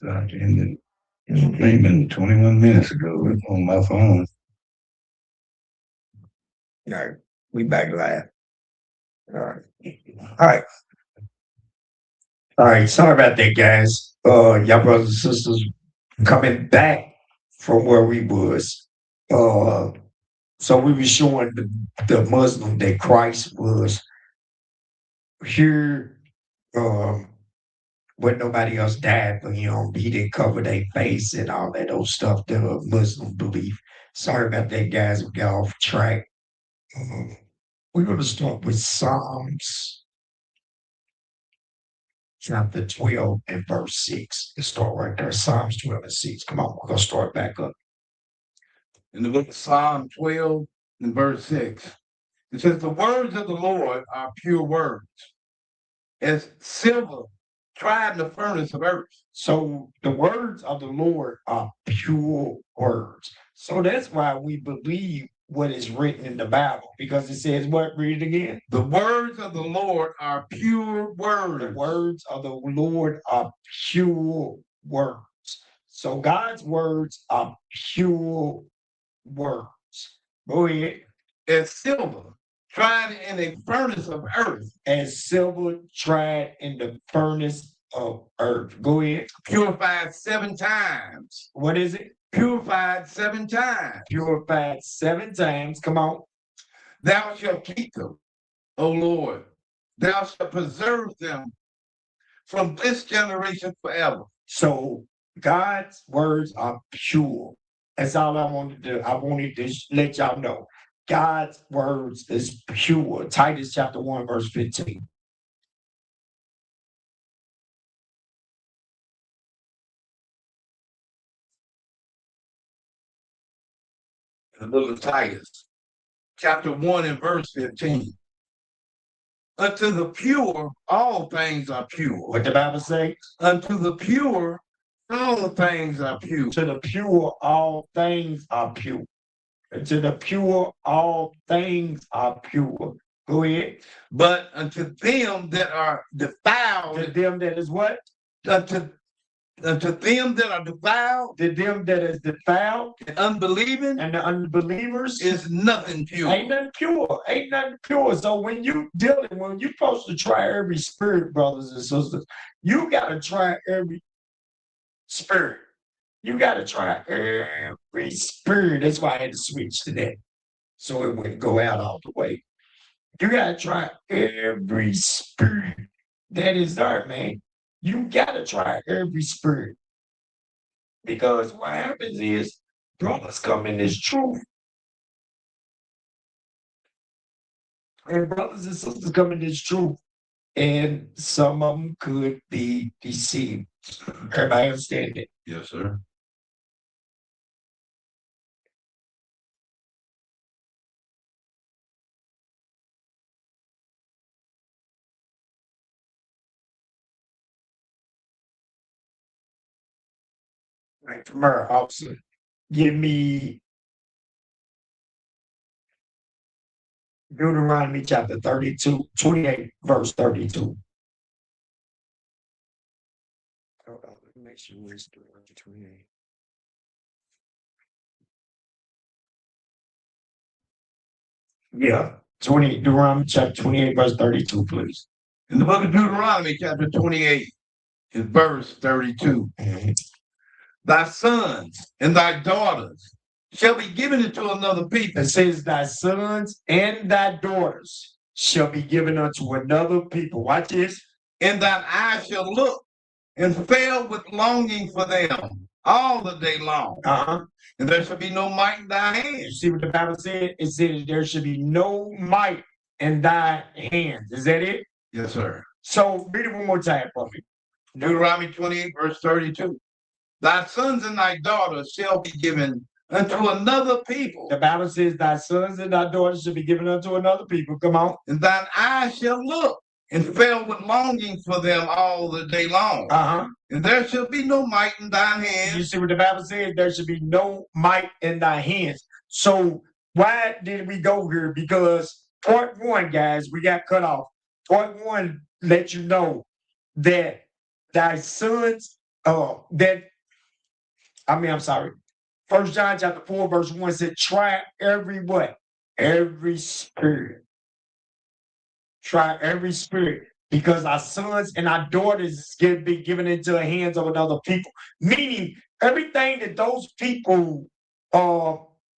stopped ending. It been 21 minutes ago. It's on my phone. All right, we back live. All right. All right. All right. Sorry about that, guys. Y'all brothers and sisters coming back from where we was. Uh, so we were showing the Muslim that Christ was here, um, when nobody else died for him. He didn't cover their face and all that old stuff, the Muslim belief. Sorry about that, guys. We got off track. Um, we're going to start with Psalms chapter 12 and verse 6. Let's start right there. Psalms 12 and 6. Come on, we're going to start back up. In the book of Psalm 12 and verse 6, it says, "The words of the Lord are pure words, as silver tried in the furnace of earth." So the words of the Lord are pure words. So that's why we believe what is written in the Bible, because it says what? Read it again. The words of the Lord are pure words. The words of the Lord are pure words. So God's words are pure words. Go ahead. As silver tried in a furnace of earth. As silver tried in the furnace of earth. Go ahead. Purified 7 times. What is it? Purified 7 times. Purified 7 times. Come on. Thou shalt keep them, O Lord. Thou shalt preserve them from this generation forever. So God's words are pure. That's all I wanted to do. I wanted to let y'all know. God's words is pure. Titus chapter 1, verse 15. The book of Titus, chapter 1 and verse 15. Unto the pure, all things are pure. What the Bible say? Unto the pure, all things are pure. To the pure, all things are pure. To the pure, all things are pure. Go ahead. But unto them that are defiled, To them that is what? Unto them that are defiled, To them that is defiled, and unbelieving, and the unbelievers, is nothing pure. Ain't nothing pure. Ain't nothing pure. So when you supposed to try every spirit, brothers and sisters, you gotta try every spirit. You gotta try every spirit. That's why I had to switch to that, so it wouldn't go out all the way. You gotta try every spirit that is there, man. You gotta try every spirit, because what happens is brothers come in this truth, and brothers and sisters come in this truth, and some of them could be deceived. Everybody understand it? Yes, sir. Right, tomorrow, officer, give me Deuteronomy chapter 32, 28, verse 32. Hold on, let me make sure it's Deuteronomy 28. Yeah, Deuteronomy chapter 28, verse 32, please. In the book of Deuteronomy, chapter 28, in verse 32. Thy sons and thy daughters shall be given into another people. It says, thy sons and thy daughters shall be given unto another people. Watch this. And thine eyes shall look and fail with longing for them all the day long. And there shall be no might in thy hands. You see what the Bible said? It said there should be no might in thy hands. Is that it? Yes, sir. So read it one more time for me. Deuteronomy 28, verse 32. Thy sons and thy daughters shall be given unto another people. The Bible says thy sons and thy daughters shall be given unto another people. Come on. And thine eyes shall look and fail with longing for them all the day long. And there shall be no might in thine hands. You see what the Bible says? There should be no might in thy hands. So why did we go here? Because part 1, guys, we got cut off. Part 1 let you know that thy sons I'm sorry. 1 John chapter 4, verse 1 said, try every what? Every spirit. Try every spirit. Because our sons and our daughters be given into the hands of another people. Meaning, everything that those people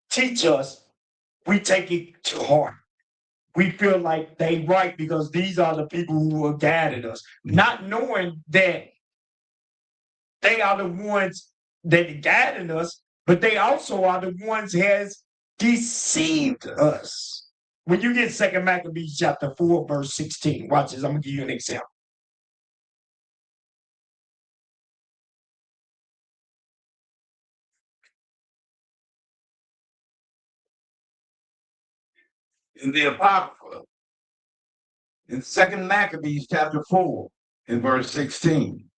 teach us, we take it to heart. We feel like they right because these are the people who are guiding us, not knowing that they are the ones that are guiding us, but they also are the ones has deceived us. When you get 2 Maccabees chapter 4, verse 16, watch this. I'm going to give you an example. In the Apocrypha, in 2 Maccabees chapter 4, in verse 16.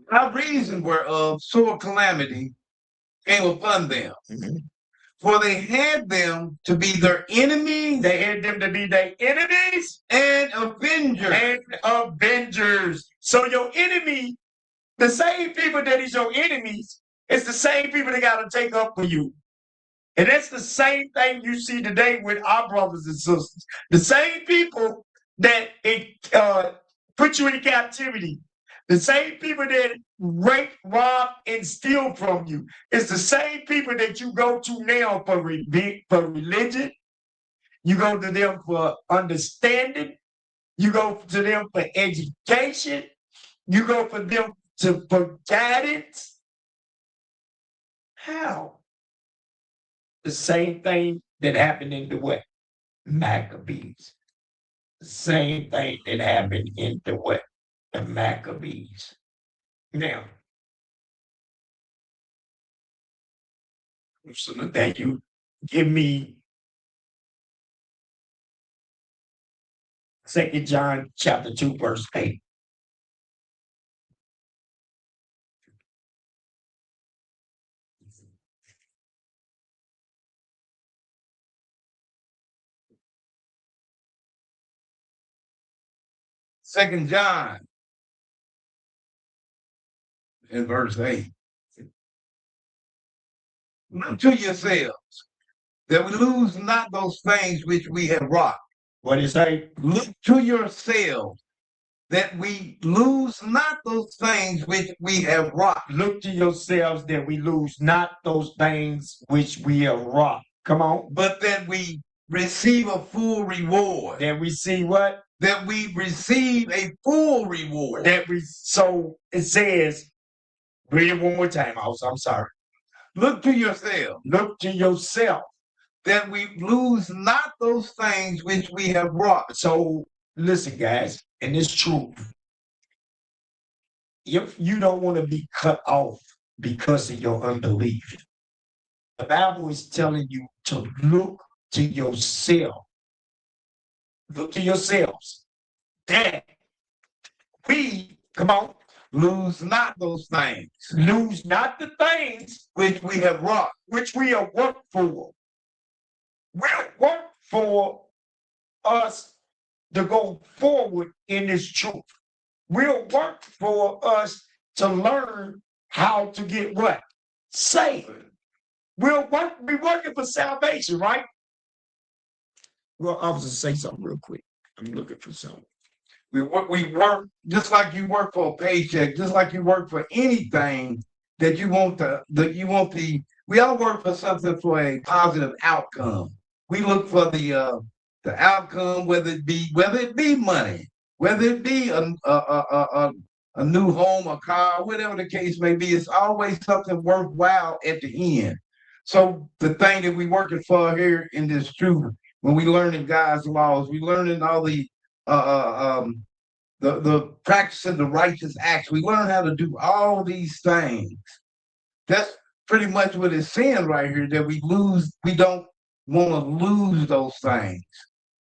By reason whereof sore calamity came upon them. For they had them to be their enemies. They had them to be their enemies and avengers. So your enemy, the same people that is your enemies, it's the same people that got to take up for you. And that's the same thing you see today with our brothers and sisters. The same people that put you in captivity. The same people that rape, rob, and steal from you. It's the same people that you go to now for religion. You go to them for understanding. You go to them for education. You go for them for guidance. How? The same thing that happened in the what? Maccabees. The same thing that happened in the what? The Maccabees. Now, so that you give me 2 John chapter 2, verse 8. Second John in verse 8. Look to yourselves that we lose not those things which we have wrought. What do you say? Look to yourselves that we lose not those things which we have wrought. Look to yourselves that we lose not those things which we have wrought. Come on. But that we receive a full reward. That we see what? That we receive a full reward. So it says, read it one more time, I'm sorry. Look to yourself. Look to yourself. That we lose not those things which we have wrought. So listen, guys, and it's true. If you don't want to be cut off because of your unbelief, the Bible is telling you to look to yourself. Look to yourselves. That we, come on, lose not those things. Lose not the things which we have wrought. Which we have worked for. We'll work for us to go forward in this truth. We'll work for us to learn how to get what? Saved. We're working for salvation, right? Well, I was going to say something real quick. I'm looking for something. We work just like you work for a paycheck, just like you work for anything that you want we all work for something for a positive outcome. We look for the outcome, whether it be money, whether it be a new home, a car, whatever the case may be. It's always something worthwhile at the end. So the thing that we're working for here in this truth, when we learning God's laws, we learning all the practice of the righteous acts. We learn how to do all these things. That's pretty much what it's saying right here, that we don't want to lose those things.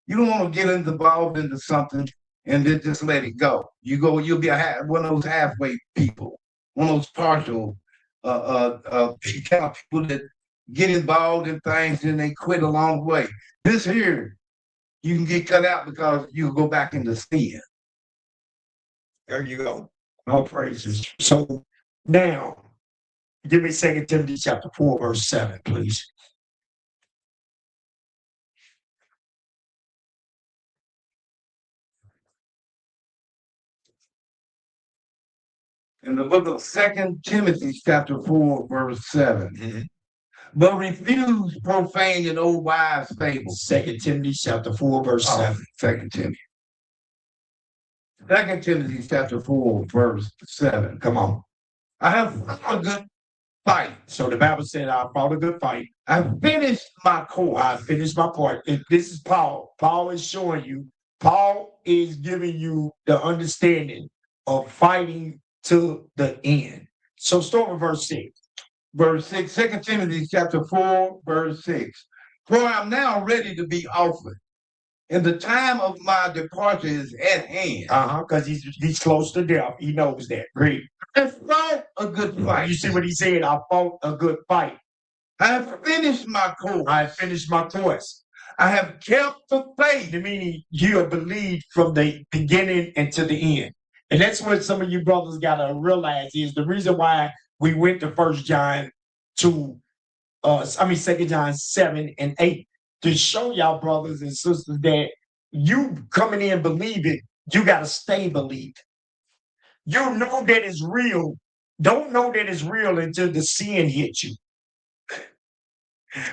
You don't want to get involved into something and then just let it go. You'll be one of those halfway people, one of those partial kind of people that get involved in things and they quit along the way. This here, you can get cut out because you go back into sin. There you go. All praises. So now, give me 2 Timothy chapter 4, verse 7, please. In the book of 2 Timothy, chapter 4, verse 7. But refuse profane and old wives' fables. 2 Timothy chapter 4, verse 7. 2 Timothy. 2 Timothy chapter 4, verse 7. Come on. I have fought a good fight. So the Bible said, I fought a good fight. I finished my course. I finished my part. This is Paul. Paul is showing you, Paul is giving you the understanding of fighting to the end. So start with verse 6. Verse 6, 2 Timothy chapter 4, verse 6. For I am now ready to be offered, and the time of my departure is at hand. Because he's close to death. He knows that. Read. I fought a good fight. You see what he said? I fought a good fight. I have finished my course. I have finished my course. I have kept the faith. Meaning you have believed from the beginning until the end. And that's what some of you brothers got to realize is the reason why we went to 1 John 2 John 7 and 8 to show y'all brothers and sisters that you coming in believing, you got to stay believing. You know that it's real. Don't know that it's real until the sin hits you.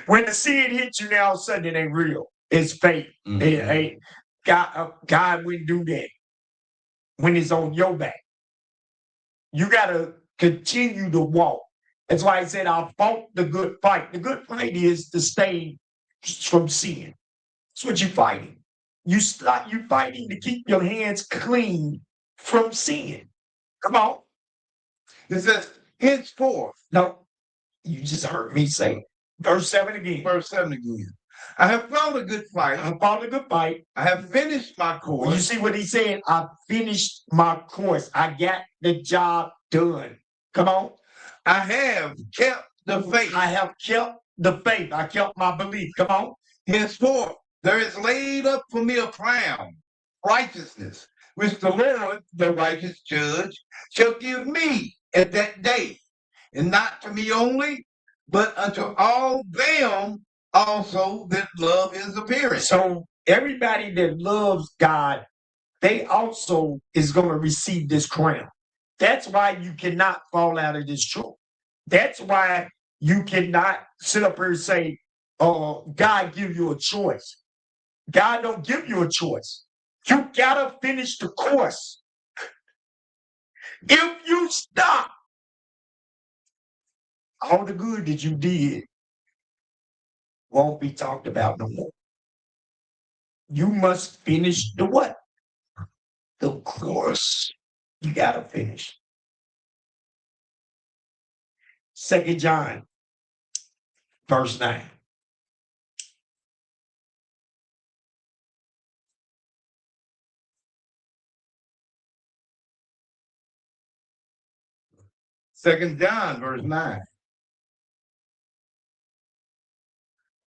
When the sin hits you, now all of a sudden it ain't real. It's fake. Mhm. It ain't. God wouldn't do that when it's on your back. You got to continue to walk. That's why I said I fought the good fight. The good fight is to stay from sin. That's what you're fighting. You fighting to keep your hands clean from sin. Come on. It says, henceforth. No, you just heard me say it. Verse 7 again. Verse 7 again. I have fought a good fight. I fought a good fight. I have finished my course. You see what he said? I finished my course. I got the job done. Come on. I have kept the faith. I have kept the faith. I kept my belief. Come on. Henceforth, there is laid up for me a crown, righteousness, which the Lord, the righteous judge, shall give me at that day, and not to me only, but unto all them also that love his appearing. So everybody that loves God, they also is going to receive this crown. That's why you cannot fall out of this truth. That's why you cannot sit up here and say, oh, God give you a choice. God don't give you a choice. You got to finish the course. If you stop, all the good that you did won't be talked about no more. You must finish the what? The course. You got to finish. 2 John, verse 9. Second John, verse 9.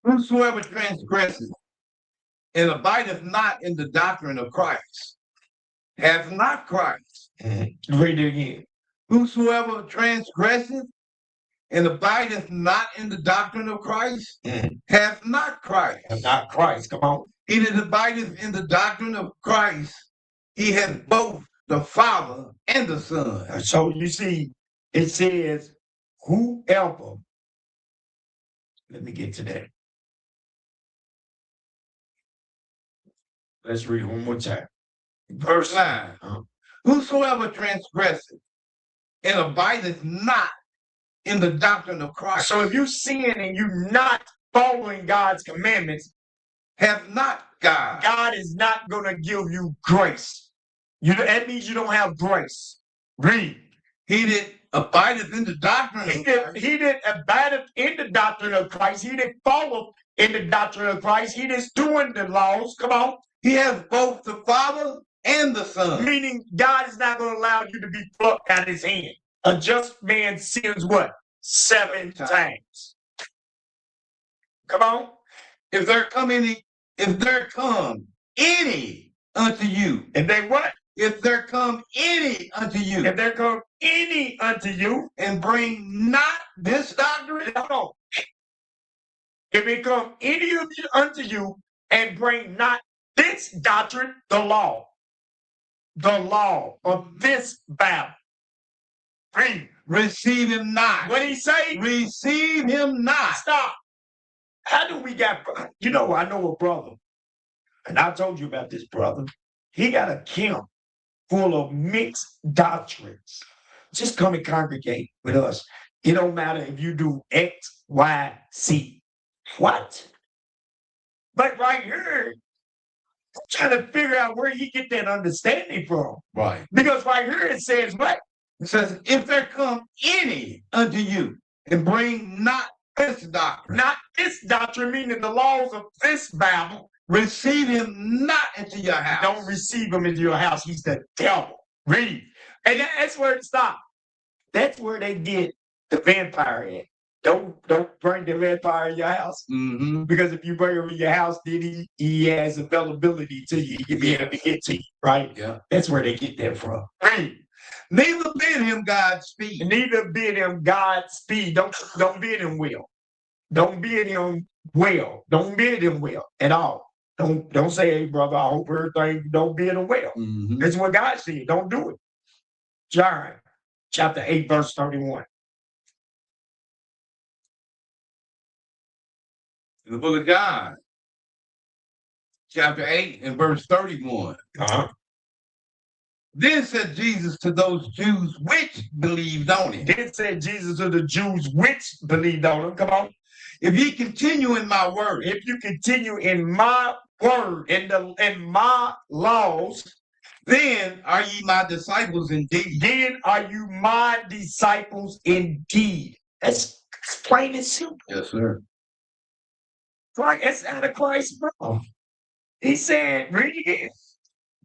Whosoever transgresseth and abideth not in the doctrine of Christ hath not Christ. Read it again. Whosoever transgresseth and abideth not in the doctrine of Christ hath not Christ. Hath not Christ. Come on. He that abideth in the doctrine of Christ, he hath both the Father and the Son. So you see, it says, whoever, let me get to that. Let's read it one more time. Verse 9. Whosoever transgresseth and abideth not in the doctrine of Christ. So if you sin and you're not following God's commandments, hath not God. God is not going to give you grace. That means you don't have grace. Read. He that abideth in the doctrine he that abideth in the doctrine of Christ, he that followeth in the doctrine of Christ, he that's doing the laws, come on. He has both the Father and the Son. Meaning God is not going to allow you to be plucked out of his hand. A just man sins what? 7 times. Come on. If there come any unto you. If they what? if there come any unto you, If there come any unto you, and bring not this doctrine, hold on. If it come any of you unto you and bring not this doctrine, the law of this Babel. Read. receive him not. What he say? Receive him not. Stop. How do we got, I know a brother, and I told you about this brother. He got a camp full of mixed doctrines. Just come and congregate with us. It don't matter if you do X, Y, Z. What? But right here, I'm trying to figure out where he get that understanding from. Right. Because right here it says what? It says, if there come any unto you, and bring not this doctrine, Not this doctrine, meaning the laws of this Bible. receive him not into your house. Don't receive him into your house. He's the devil. Read. And that's where it stops. That's where they get the vampire at. Don't bring the vampire in your house. Mm-hmm. Because if you bring him in your house, then he has availability to you. He'll be able to get to you, right? Yeah. That's where they get that from. Read. Neither bid him Godspeed. Neither bid him Godspeed. Don't bid him well. Don't bid him well. Don't bid him well at all. Don't say, hey, brother, I hope everything, don't bid him well. Mm-hmm. That's what God said. Don't do it. John chapter 8, verse 31. In the book of John, chapter 8 and verse 31. Uh-huh. Then said Jesus to those Jews which believed on him. Then said Jesus to the Jews which believed on him. Come on. If ye continue in my word, If you continue in my word, in my laws, then are ye my disciples indeed. then are you my disciples indeed. That's plain and simple. Yes, sir. Right? It's out of Christ's mouth. He said, read it again.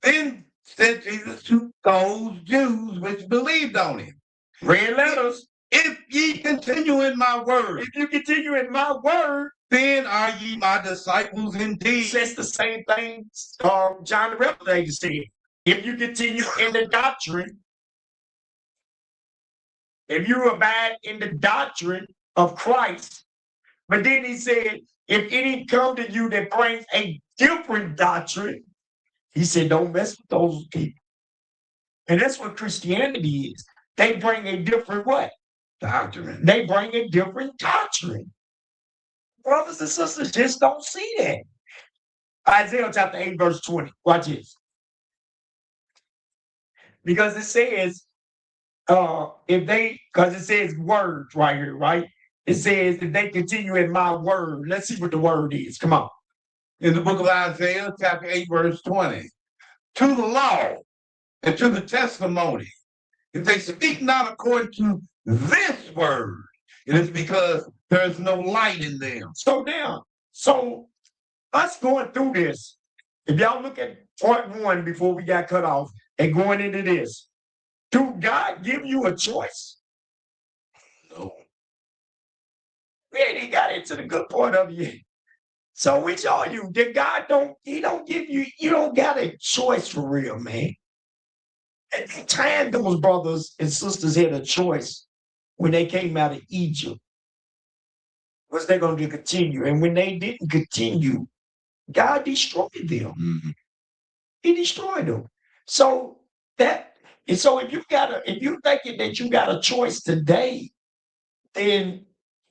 Then said Jesus to those Jews which believed on him, Red letters. if ye continue in my word, If you continue in my word, then are ye my disciples indeed. says the same thing John the Revelator said. If you continue in the doctrine, if you abide in the doctrine of Christ, but then he said, if any come to you that brings a different doctrine, he said, don't mess with those people. And that's what Christianity is. They bring a different what? Doctrine. They bring a different doctrine. Brothers and sisters just don't see that. Isaiah chapter 8, verse 20. Watch this. Because it says, because it says words right here, right? It says if they continue in my word. Let's see what the word is. Come on. In the book of Isaiah, chapter 8, verse 20. To the law and to the testimony, if they speak not according to this word, it is because there is no light in them. So now, us going through this, if y'all look at part 1 before we got cut off and going into this, do God give you a choice? No. We ain't even got into the good part of you. So which are you? That God he don't give you, you don't got a choice for real, man. At the time, those brothers and sisters had a choice when they came out of Egypt. Was they going to continue? And when they didn't continue, God destroyed them. Mm-hmm. He destroyed them. So if you thinking that you got a choice today, then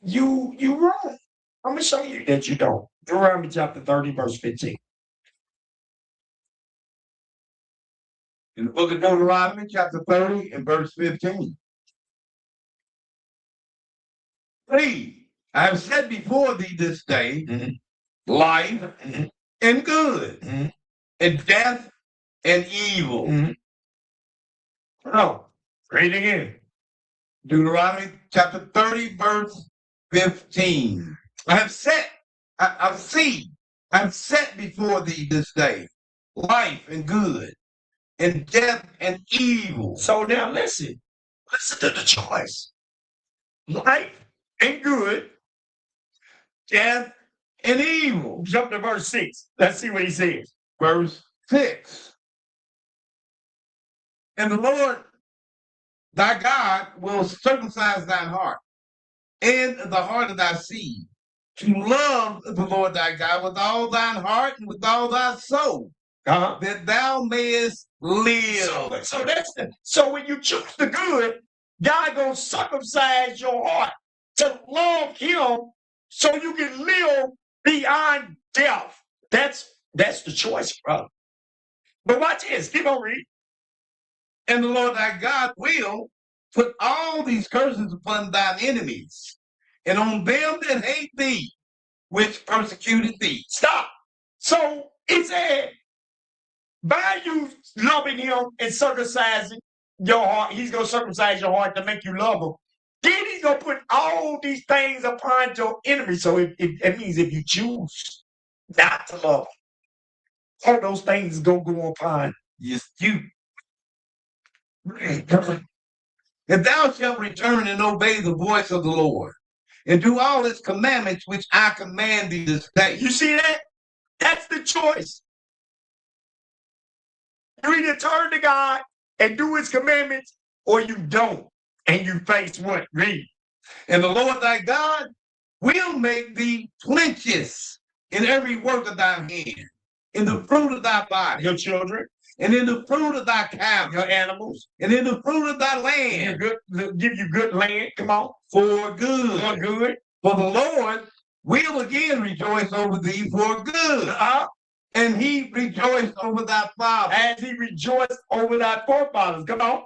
you wrong. I'm gonna show you that you don't. Deuteronomy chapter 30, verse 15. In the book of Deuteronomy, chapter 30 and verse 15. See, I have set before thee this day life and good, and death and evil. No, read again. Deuteronomy chapter 30, verse 15. I've set before thee this day life and good, and death and evil. So now listen to the choice. Life and good, Death and evil. jump to verse 6. Let's see what he says. Verse 6. And the Lord thy God will circumcise thine heart and the heart of thy seed, to love the Lord thy God with all thine heart and with all thy soul, that thou mayest live. So when you choose the good, God gonna circumcise your heart to love Him, so you can live beyond death. That's the choice, brother. But watch this. Keep on reading. And the Lord thy God will put all these curses upon thine enemies, and on them that hate thee, which persecuted thee. Stop. So it said, by you loving Him and circumcising your heart, He's gonna circumcise your heart to make you love Him. Then He's gonna put all these things upon your enemies. So it means if you choose not to love Him, all those things gonna go upon you. If thou shalt return and obey the voice of the Lord, and do all his commandments which I command thee this day. You see that? That's the choice. You either turn to God and do his commandments, or you don't, and you face what? Read. And the Lord thy God will make thee plenteous in every work of thy hand, in the fruit of thy body, your children, and in the fruit of thy cattle, your animals, and in the fruit of thy land. Give you good land. Come on. For good. For good. For the Lord will again rejoice over thee for good. And he rejoiced over thy fathers. As he rejoiced over thy forefathers. Come on.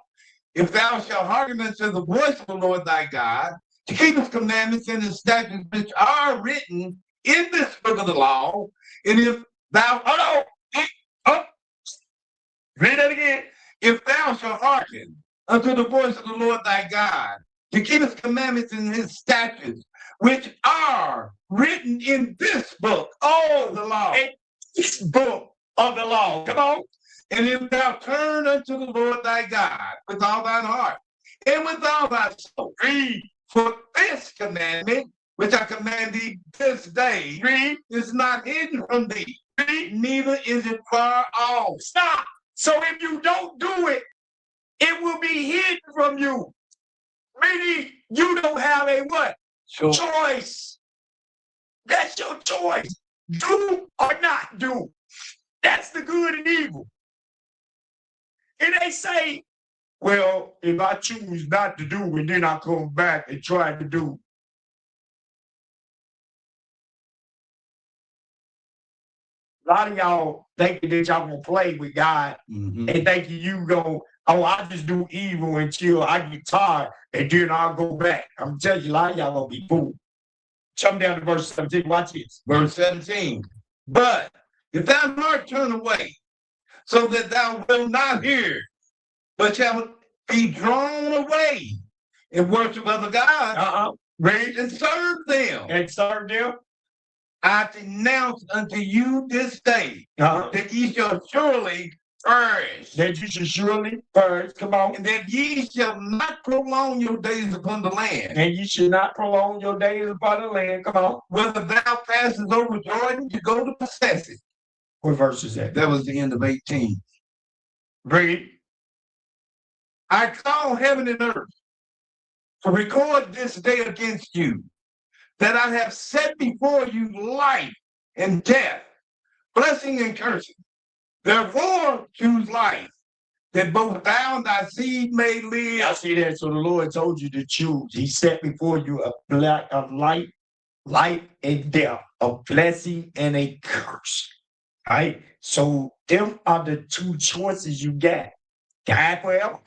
If thou shalt hearken unto the voice of the Lord thy God, to keep his commandments and his statutes which are written in this book of the law, and if thou, read that again. If thou shalt hearken unto the voice of the Lord thy God, to keep his commandments and his statutes, which are written in this book of the law. This book of the law. Come on. And if thou turn unto the Lord thy God with all thine heart and with all thy soul, read, for this commandment which I command thee this day, read, is not hidden from thee, read, neither is it far off. Stop. So if you don't do it, it will be hidden from you. Meaning you don't have a what? Choice. That's your choice. Do or not do. That's the good and evil. And they say, well, if I choose not to do and then I come back and try to do. A lot of y'all thinking that y'all gonna play with God and thinking you gonna, I just do evil until I get tired and then I'll go back. I'm telling you, a lot of y'all gonna be fooled. Jump down to verse 17. Watch this. Verse 17. But if thou heart turn away, so that thou wilt not hear, but shalt be drawn away and worship other gods, read and serve them. And serve them. I denounce unto you this day that ye shall surely perish. That you shall surely perish. Come on. And that ye shall not prolong your days upon the land. And ye shall not prolong your days upon the land. Come on. Whether thou passes over Jordan to go to possess it. What verse is that? That was the end of 18. Read. I call heaven and earth to record this day against you, that I have set before you life and death, blessing and cursing. Therefore choose life, that both thou and thy seed may live. I see that. So the Lord told you to choose. He set before you a life and death, a blessing and a curse. All right. So them are the two choices you got. Die forever,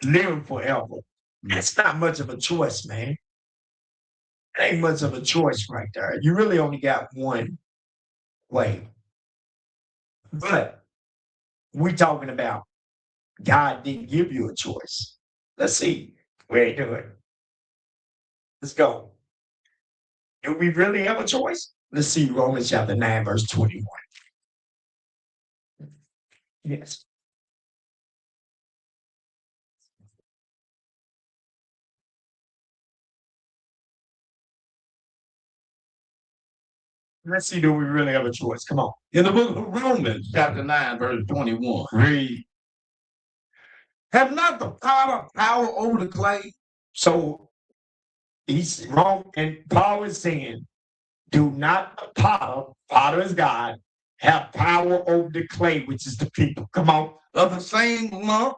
live forever. That's not much of a choice, man. It ain't much of a choice right there. You really only got one way. But we talking about God didn't give you a choice. Let's see. We ain't doing it. Let's go. Do we really have a choice? Let's see Romans chapter 9, verse 21. Yes. Let's see, do we really have a choice? Come on. In the book of Romans, chapter 9, verse 21. Read. Have not the potter power over the clay? So he's wrong, and Paul is saying, do not the potter is God, have power over the clay, which is the people. Come on. Of the same lump,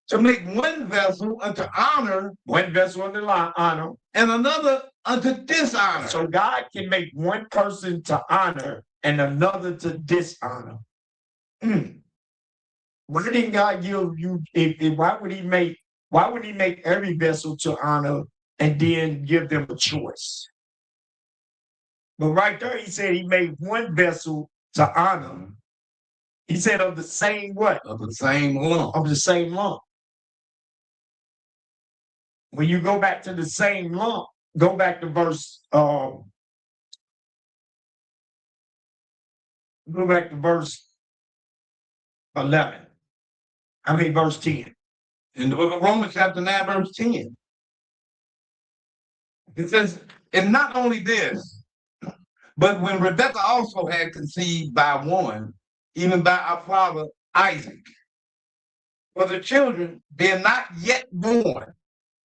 to make one vessel unto honor, One vessel unto honor, and another unto dishonor. so God can make one person to honor and another to dishonor. Why didn't God give you? Why would He make every vessel to honor and then give them a choice? But right there, He said He made one vessel to honor. He said of the same what? Of the same lump. Of the same lump. When you go back to the same lump, go back to verse. Go back to verse 11. I mean, verse 10. In the book of Romans, chapter 9, verse 10. It says, and not only this, but when Rebekah also had conceived by a woman, even by our father Isaac, for the children being not yet born,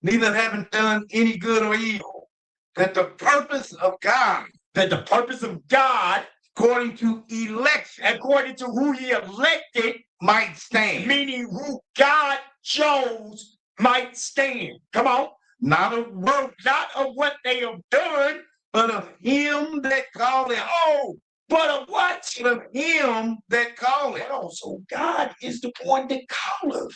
neither having done any good or evil, that the purpose of God, according to election, according to who He elected, might stand. Meaning who God chose might stand. Come on. Not of work, not of what they have done, but of Him that called it. Oh, but of what? But of Him that called it. Oh, so God is the one that calleth.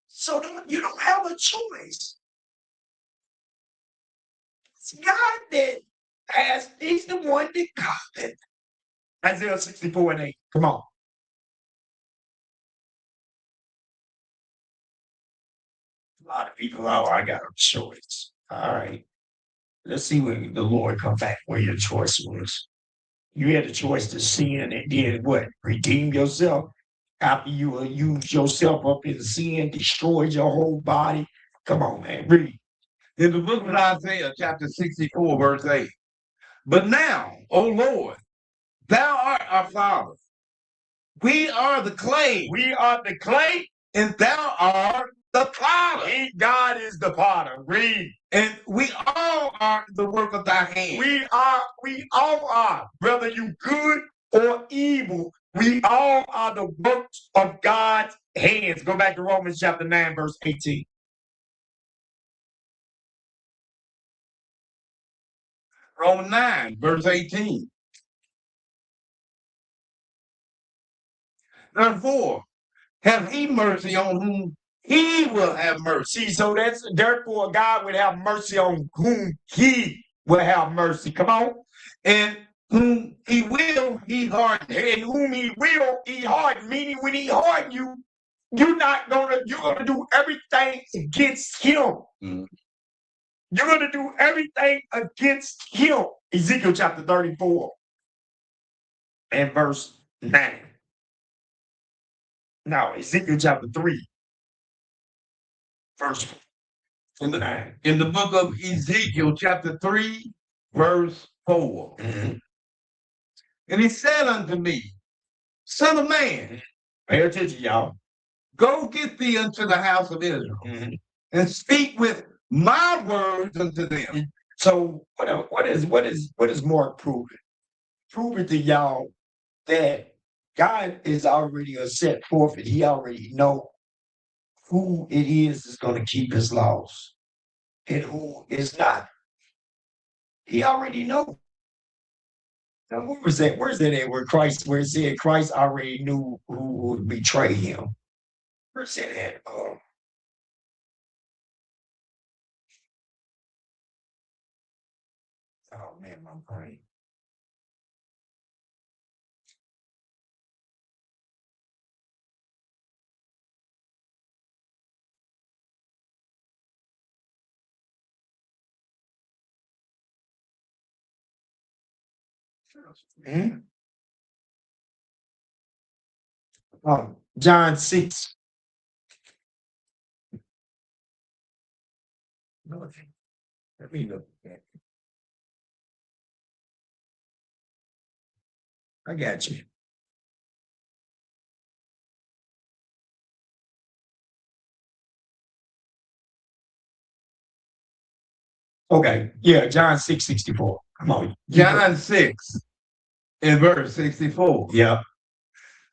So you don't have a choice. It's God that He's the one that called it. Isaiah 64 and 8. Come on. A lot of people, I got a choice. All right. Let's see when the Lord come back where your choice was. You had a choice to sin and then what? Redeem yourself after you used yourself up in sin, destroyed your whole body. Come on, man. Read. In the book of Isaiah, chapter 64, verse 8. But now, O Lord, Thou art our Father. We are the clay. We are the clay. And Thou art the potter. God is the potter. Read. And we all are the work of Thy hand. We all are, whether you good or evil. We all are the works of God's hands. Go back to Romans chapter 9, verse 18. Romans 9, verse 18. Therefore, have He mercy on whom He will have mercy. So that's therefore God would have mercy on whom He will have mercy. Come on. And whom He will, He harden. And whom He will, He harden. Meaning when He harden you, you're gonna do everything against Him. Mm-hmm. You're gonna do everything against Him. Ezekiel chapter 34 and verse 9. Now, Ezekiel chapter 3, verse 9. In the book of Ezekiel chapter 3, verse 4. Mm-hmm. And He said unto me, Son of man, pay attention, y'all. Go get thee unto the house of Israel, mm-hmm, and speak with my words unto them. So what is Mark proving? Proving to y'all that God is already set forth and He already know who it is going to keep His laws and who is not. He already know. Now, where's that at? Where it said Christ already knew who would betray Him. Where's that at? Oh man, my brain. Hmm? John 6. Let me look at it. I got you. Okay. Yeah, John 6:64. Come on. John 6 and verse 64. Yeah.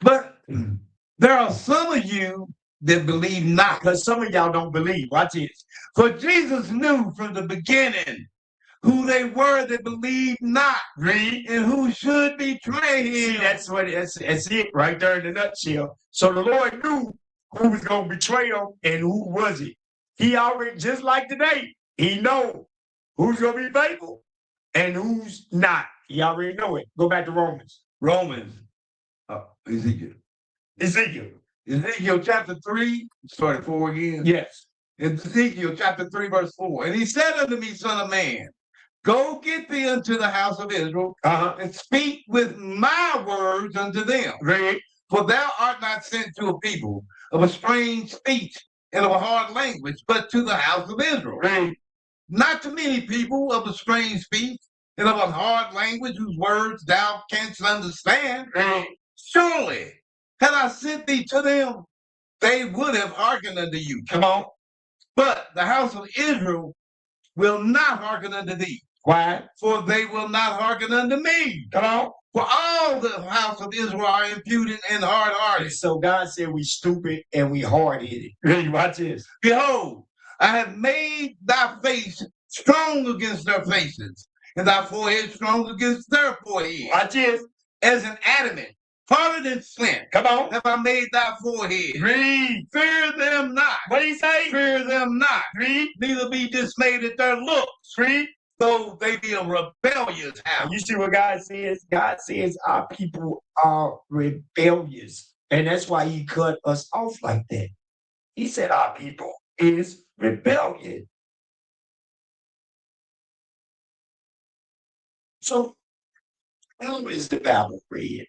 But there are some of you that believe not. Because some of y'all don't believe. Watch this. For Jesus knew from the beginning who they were that believed not, Read. and who should betray See, him. that's it right there in a nutshell. So the Lord knew who was going to betray him and who wasn't. He already, just like today, he know who's going to be faithful and who's not. He already know it. Go back to Romans. Romans, Ezekiel. Ezekiel chapter 3, start at 4 again. Yes. Ezekiel chapter 3, verse 4. And he said unto me, Son of man, go get thee unto the house of Israel, and speak with my words unto them. Read. For thou art not sent to a people of a strange speech and of a hard language, but to the house of Israel. Read. Not to many people of a strange speech and of a hard language whose words thou canst understand. Read. Surely, had I sent thee to them, they would have hearkened unto you. Come on. But the house of Israel will not hearken unto thee. Why? For they will not hearken unto me. Come on. For all the house of Israel are impudent and hard-hearted. So God said we stupid and we hard-headed. Read. Watch this. Behold, I have made thy face strong against their faces, and thy forehead strong against their forehead. Watch this. As an adamant, harder than flint. Come on. Have I made thy forehead. Read. Fear them not. What did he say? Fear them not. Read. Neither be dismayed at their looks. Read. Though they be a rebellious house. You see what God says? God says our people are rebellious. And that's why he cut us off like that. He said our people is rebellious. So how is the Bible read?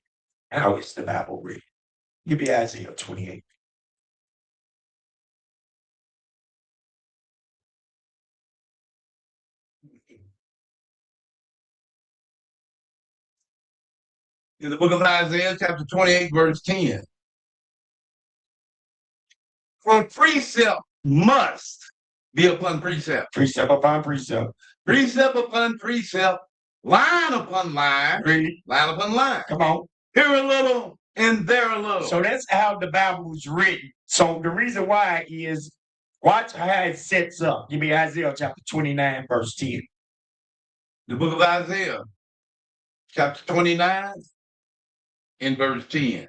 How is the Bible read? Give me Isaiah 28. In the book of Isaiah, chapter 28, verse 10. For precept must be upon precept. Precept upon precept. Precept upon precept. Line upon line. Read. Line upon line. Come on. Here a little and there a little. So that's how the Bible was written. So the reason why is, watch how it sets up. Give me Isaiah chapter 29, verse 10. The book of Isaiah, chapter 29, in verse 10.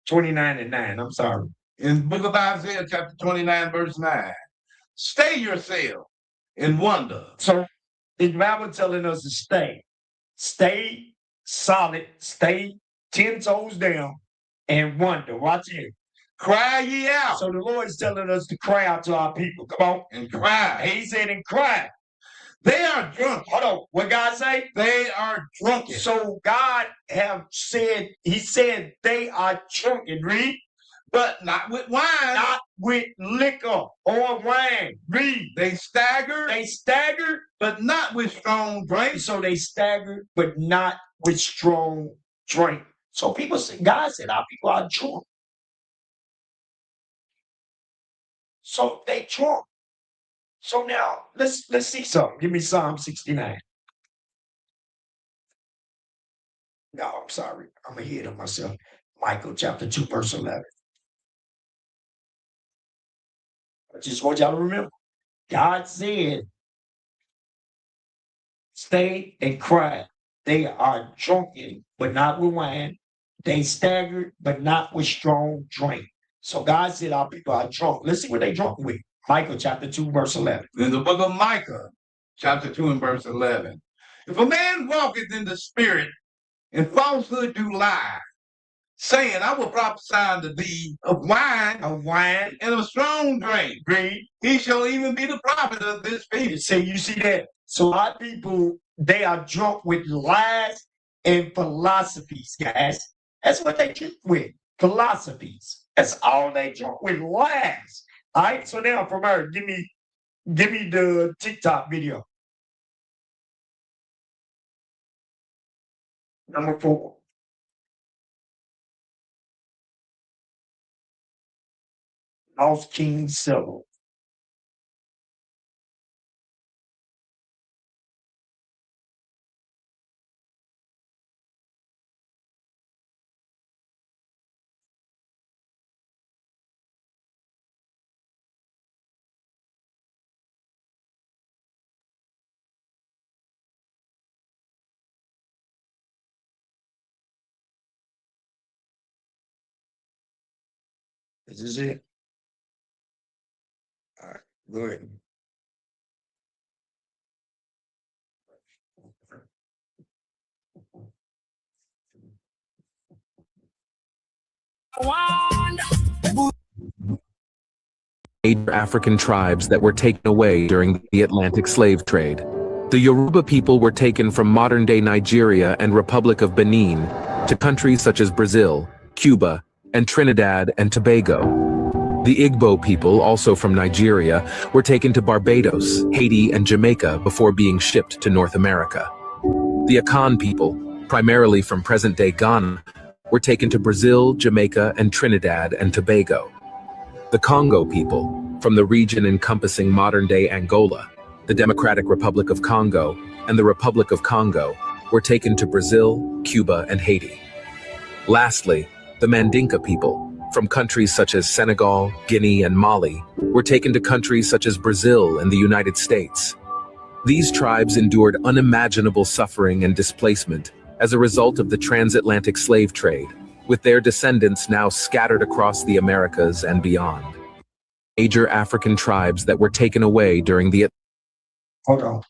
29 and 9, I'm sorry. In the book of Isaiah, chapter 29, verse 9. Stay yourself and wonder. So the Bible telling us to stay. Stay solid, stay 10 toes down, and wonder. Watch it. Cry ye out. So the Lord is telling us to cry out to our people. Come on. And cry. He said, and cry. They are drunk. Hold on. What God say? They are drunken. So God have said, he said they are drunken. Read. But not with wine. Not with liquor or wine. Read. They stagger. They stagger. But not with strong drink. So they stagger, but not with strong drink. So people say, God said our people are drunk. So they drunk. So now let's see something. Give me Psalm 69. No, I'm sorry. I'm ahead of myself. Michael chapter 2, verse 11. I just want y'all to remember. God said, stay and cry. They are drunken, but not with wine. They staggered, but not with strong drink. So God said our people are drunk. Let's see what they drunk with. Micah chapter 2, verse 11. In the book of Micah, chapter 2 and verse 11. If a man walketh in the spirit and falsehood do lie, saying, I will prophesy unto thee of wine and of strong drink. Read. He shall even be the prophet of this people. So you see that? So our people, they are drunk with lies and philosophies, guys. That's what they drink with. Philosophies. That's all they drunk with, lies. All right. So now from her, give me the TikTok video. Number 4. Lost King Civil. This is it. All right, go ahead. Major African tribes that were taken away during the Atlantic slave trade. The Yoruba people were taken from modern-day Nigeria and Republic of Benin to countries such as Brazil, Cuba, and Trinidad and Tobago. The Igbo people, also from Nigeria, were taken to Barbados, Haiti, and Jamaica before being shipped to North America. The Akan people, primarily from present-day Ghana, were taken to Brazil, Jamaica, and Trinidad and Tobago. The Congo people, from the region encompassing modern-day Angola, the Democratic Republic of Congo, and the Republic of Congo, were taken to Brazil, Cuba, and Haiti. Lastly, the Mandinka people, from countries such as Senegal, Guinea, and Mali, were taken to countries such as Brazil and the United States. These tribes endured unimaginable suffering and displacement as a result of the transatlantic slave trade, with their descendants now scattered across the Americas and beyond. Major African tribes that were taken away during the... Hold on.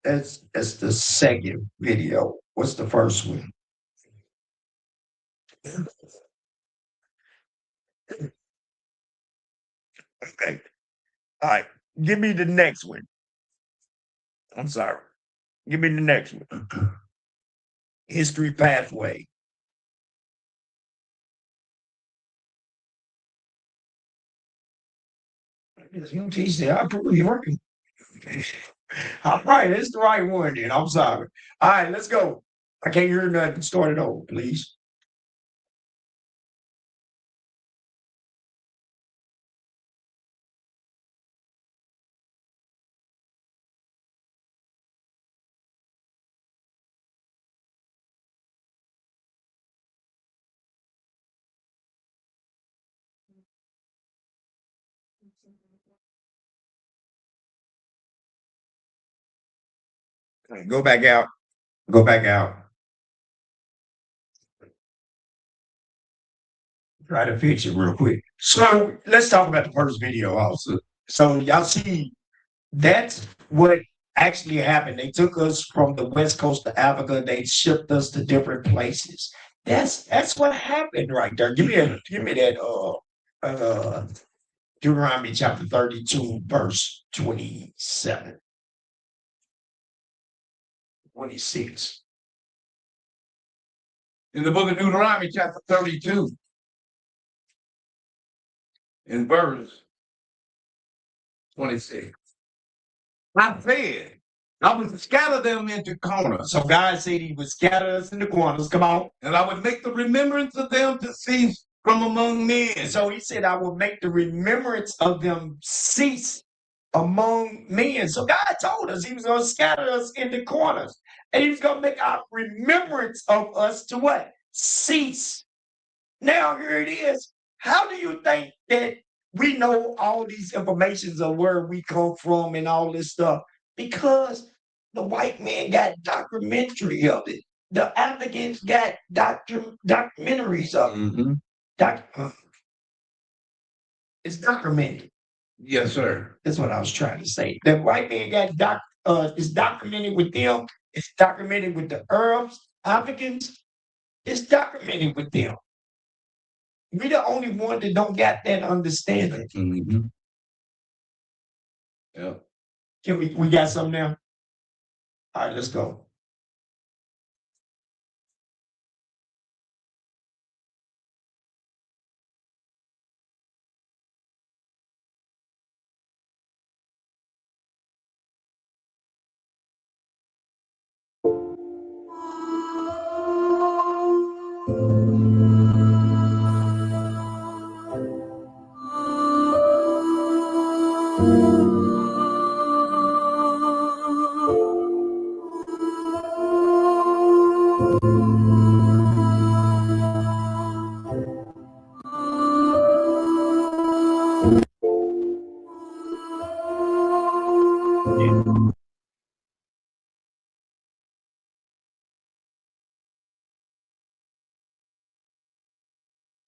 That's the second video. What's the first one? Okay. All right. Give me the next one. I'm sorry. Give me the next one. History pathway. You teach that. I prove you working. All right, it's the right one then. I'm sorry. All right, let's go. I can't hear nothing. Start it over, please. Okay, go back out. Go back out. Try to fix it real quick. So let's talk about the first video also. So y'all see, that's what actually happened. They took us from the west coast of Africa. They shipped us to different places. That's what happened right there. Give me that Deuteronomy chapter 32, verse 27. 26. In the book of Deuteronomy, chapter 32, in verse 26. I said, I would scatter them into corners. So God said he would scatter us in the corners. Come on. And I would make the remembrance of them to cease from among men. So he said, I will make the remembrance of them cease among men. So God told us he was going to scatter us in the corners. And he was going to make our remembrance of us to what? Cease. Now here it is. How do you think that we know all these informations of where we come from and all this stuff? Because the white man got documentary of it. The Africans got documentaries of it. It's documented. Yes, sir. That's what I was trying to say. The white man got it's documented with them. It's documented with the Arabs, Africans. It's documented with them. We the only one that don't got that understanding. Yeah. Can we got something now? All right, let's go.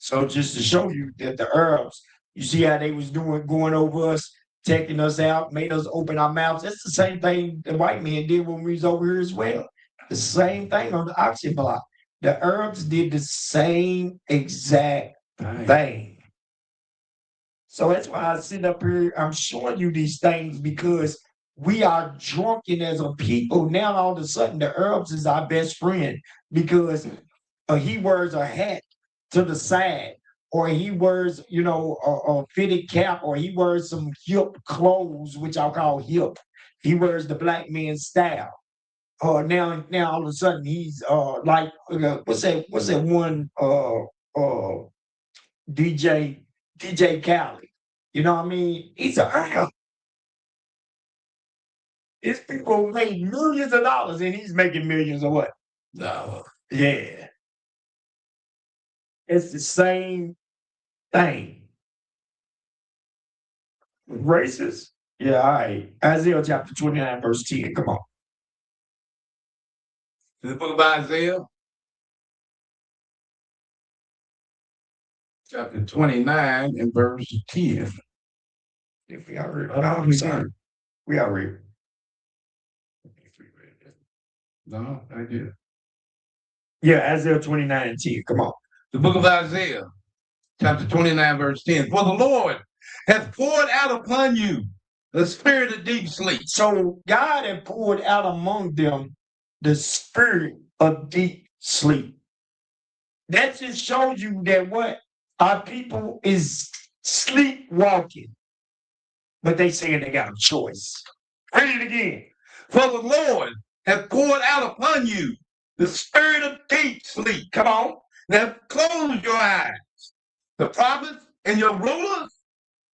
So just to show you that the Arabs, you see how they was going over us, taking us out, made us open our mouths. That's the same thing the white men did when we was over here as well. The same thing on the oxygen block. The Arabs did the same exact thing. So that's why I sit up here, I'm showing you these things because we are drunken as a people. Now all of a sudden the Arabs is our best friend because he wears a hat to the side, or he wears, a fitted cap, or he wears some hip clothes, which I'll call hip. He wears the black man's style. Now all of a sudden he's like what's that one DJ Khaled. You know what I mean? He's a his people made millions of dollars and he's making millions of what? No. Yeah. It's the same thing. Racist? Yeah, all right. Isaiah chapter 29, verse 10. Come on. The book of Isaiah, chapter 29 and verse 10. If we already, I'm sorry. We already. No, I did. Yeah, Isaiah 29 and 10. Come on. The book of Isaiah, chapter 29, verse 10. For the Lord hath poured out upon you the spirit of deep sleep. So God had poured out among them the spirit of deep sleep. That just shows you that what our people is sleepwalking. But they saying they got a choice. Read it again. For the Lord hath poured out upon you the spirit of deep sleep. Come on. Now close your eyes. The prophets and your rulers,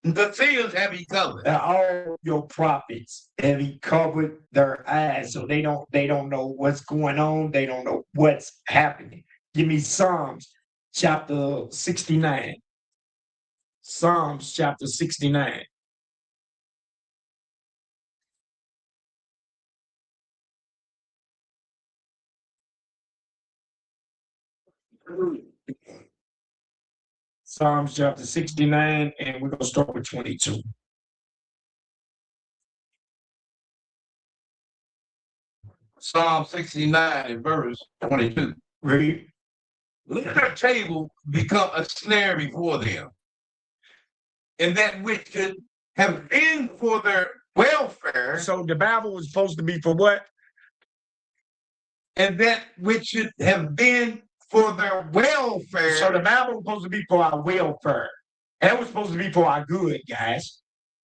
the seers have he covered. Now, all your prophets have he covered their eyes, so they don't know what's going on. They don't know what's happening. Give me Psalms chapter 69. Psalms chapter 69. Psalms chapter 69, and we're going to start with 22. Psalm 69 and verse 22. Read. Let their table become a snare before them, and that which could have been for their welfare. So the Bible was supposed to be for what? And that which should have been for their welfare. So the Bible was supposed to be for our welfare. That was supposed to be for our good, guys.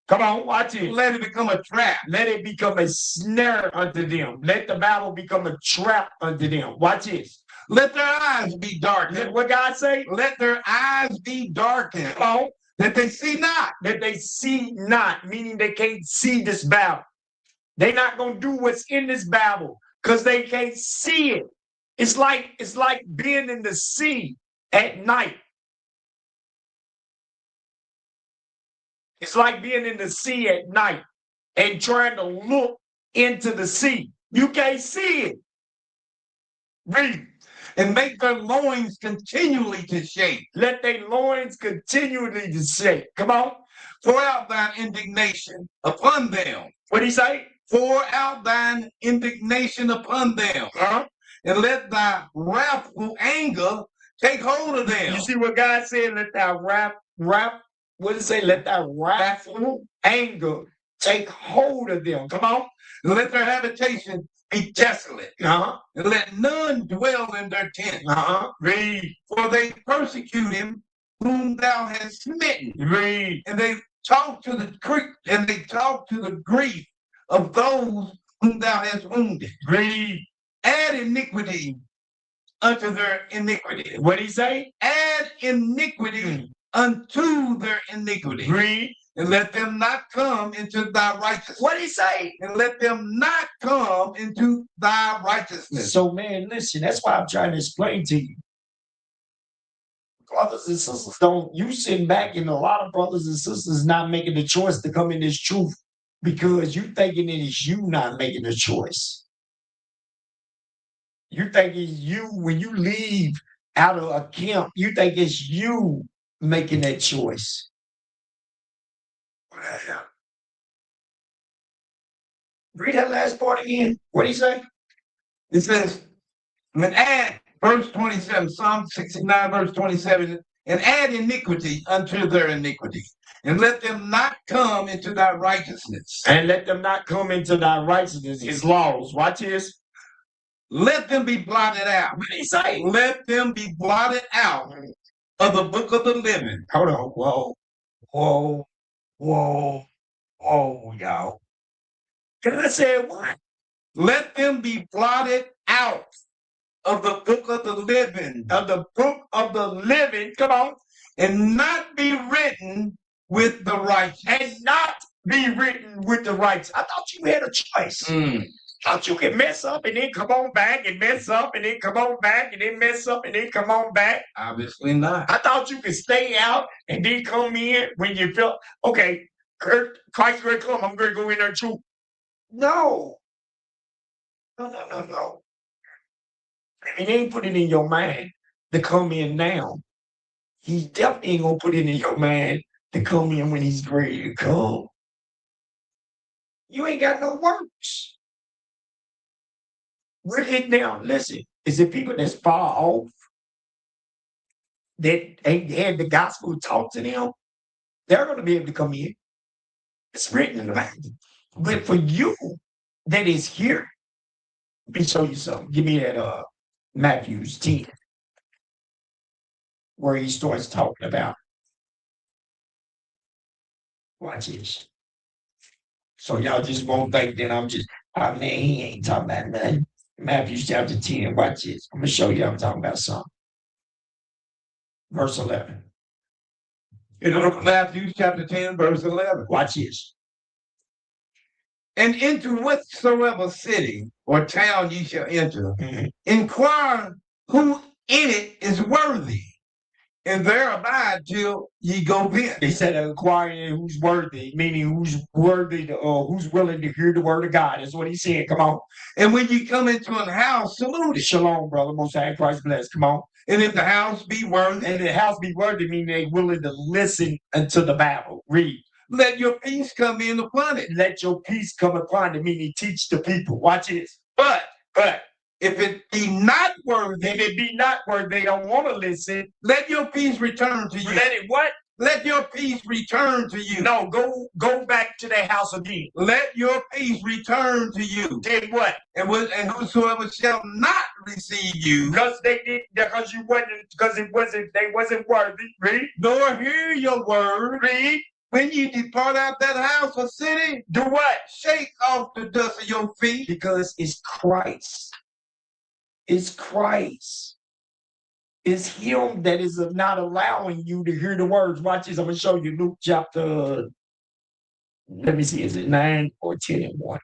Come on, watch it. Let it become a trap. Let it become a snare unto them. Let the Bible become a trap unto them. Watch this. Let their eyes be darkened. What God say? Let their eyes be darkened. Come on. That they see not. That they see not, meaning they can't see this Bible. They're not going to do what's in this Bible because they can't see it. It's like being in the sea at night. It's like being in the sea at night and trying to look into the sea. You can't see it. Read. And make their loins continually to shake. Let their loins continually to shake. Come on. Pour out thine indignation upon them. What did he say? Pour out thine indignation upon them. And let thy wrathful anger take hold of them. You see what God said? Let thy what did it say? Let thy wrathful anger take hold of them. Come on. And let their habitation be desolate. And let none dwell in their tents. Read. For they persecute him whom thou hast smitten. Read. And they talk to the grief of those whom thou hast wounded. Read. Add iniquity unto their iniquity. What did he say? Add iniquity unto their iniquity. Read. And let them not come into thy righteousness. What did he say? And let them not come into thy righteousness. So, man, listen, that's why I'm trying to explain to you. Brothers and sisters, you sitting back and a lot of brothers and sisters not making the choice to come in this truth because you thinking it is you not making the choice. You thinking you, when you leave out of a camp, you think it's you making that choice. Read that last part again. What do you say? It says, and add, verse 27, Psalm 69, verse 27, and add iniquity unto their iniquity, and let them not come into thy righteousness. And let them not come into thy righteousness, his laws. Watch this. Let them be blotted out. What did he say? Let them be blotted out of the book of the living. Hold on. Whoa, y'all. God said what? Let them be blotted out of the book of the living. Of the book of the living. Come on. And not be written with the righteous. And not be written with the righteous. I thought you had a choice. Thought you could mess up and then come on back and mess up and then come on back and then mess up and then come on back. Obviously not. I thought you could stay out and then come in when you felt, okay, Christ going to come, I'm going to go in there too. No. No. He ain't put it in your mind to come in now. He definitely ain't going to put it in your mind to come in when he's ready to come. You ain't got no works. We're hitting down. Listen, is it people that's far off that ain't had the gospel taught to them? They're going to be able to come in. It's written in the Bible. But for you that is here, let me show you something. Give me that Matthew's 10, where he starts talking about. Watch this. So y'all just won't think that I'm just, oh man, he ain't talking about nothing. Matthew chapter 10, watch this. I'm going to show you I'm talking about something. Verse 11. In Matthew chapter 10, verse 11. Watch this. And into whatsoever city or town ye shall enter, inquire who in it is worthy, and there abide till ye go thence. He said inquiring who's worthy, meaning who's worthy to, who's willing to hear the word of God. That's what he said. Come on. And when you come into a house, salute it. Shalom, brother. Most high Christ bless. Come on. And if the house be worthy, and the house be worthy, meaning they willing to listen unto the Bible. Read. Let your peace come in upon it. Let your peace come upon it, meaning teach the people. Watch this. But if it be not worthy, if it be not worthy, they don't want to listen. Let your peace return to you. Let it what? Let your peace return to you. No, go back to their house again. Let your peace return to you. Then what? And whosoever shall not receive you, because they wasn't worthy. Read. Nor hear your word. Read. When you depart out that house or city, do what? Shake off the dust of your feet. Because it's Christ. It's Christ. It's him that is not allowing you to hear the words. Watch this. I'm going to show you Luke chapter, let me see, is it 9 or 10 and 1?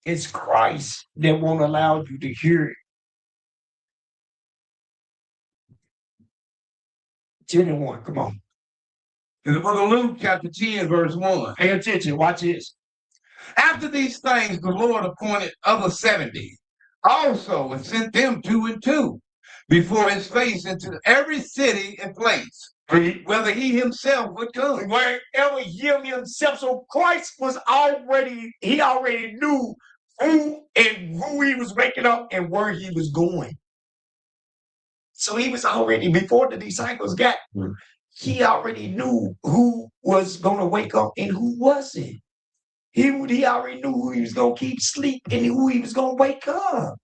It's Christ that won't allow you to hear it. 10 and 1, come on. In the book of Luke, chapter 10, verse 1. Pay attention, watch this. After these things, the Lord appointed other 70 also, and sent them 2 and 2 before his face into every city and place, whether he himself would come. Wherever himself. So Christ was he already knew who he was waking up and where he was going. So he was already, before the disciples got, he already knew who was going to wake up and who wasn't. He already knew who he was going to keep sleep and who he was going to wake up.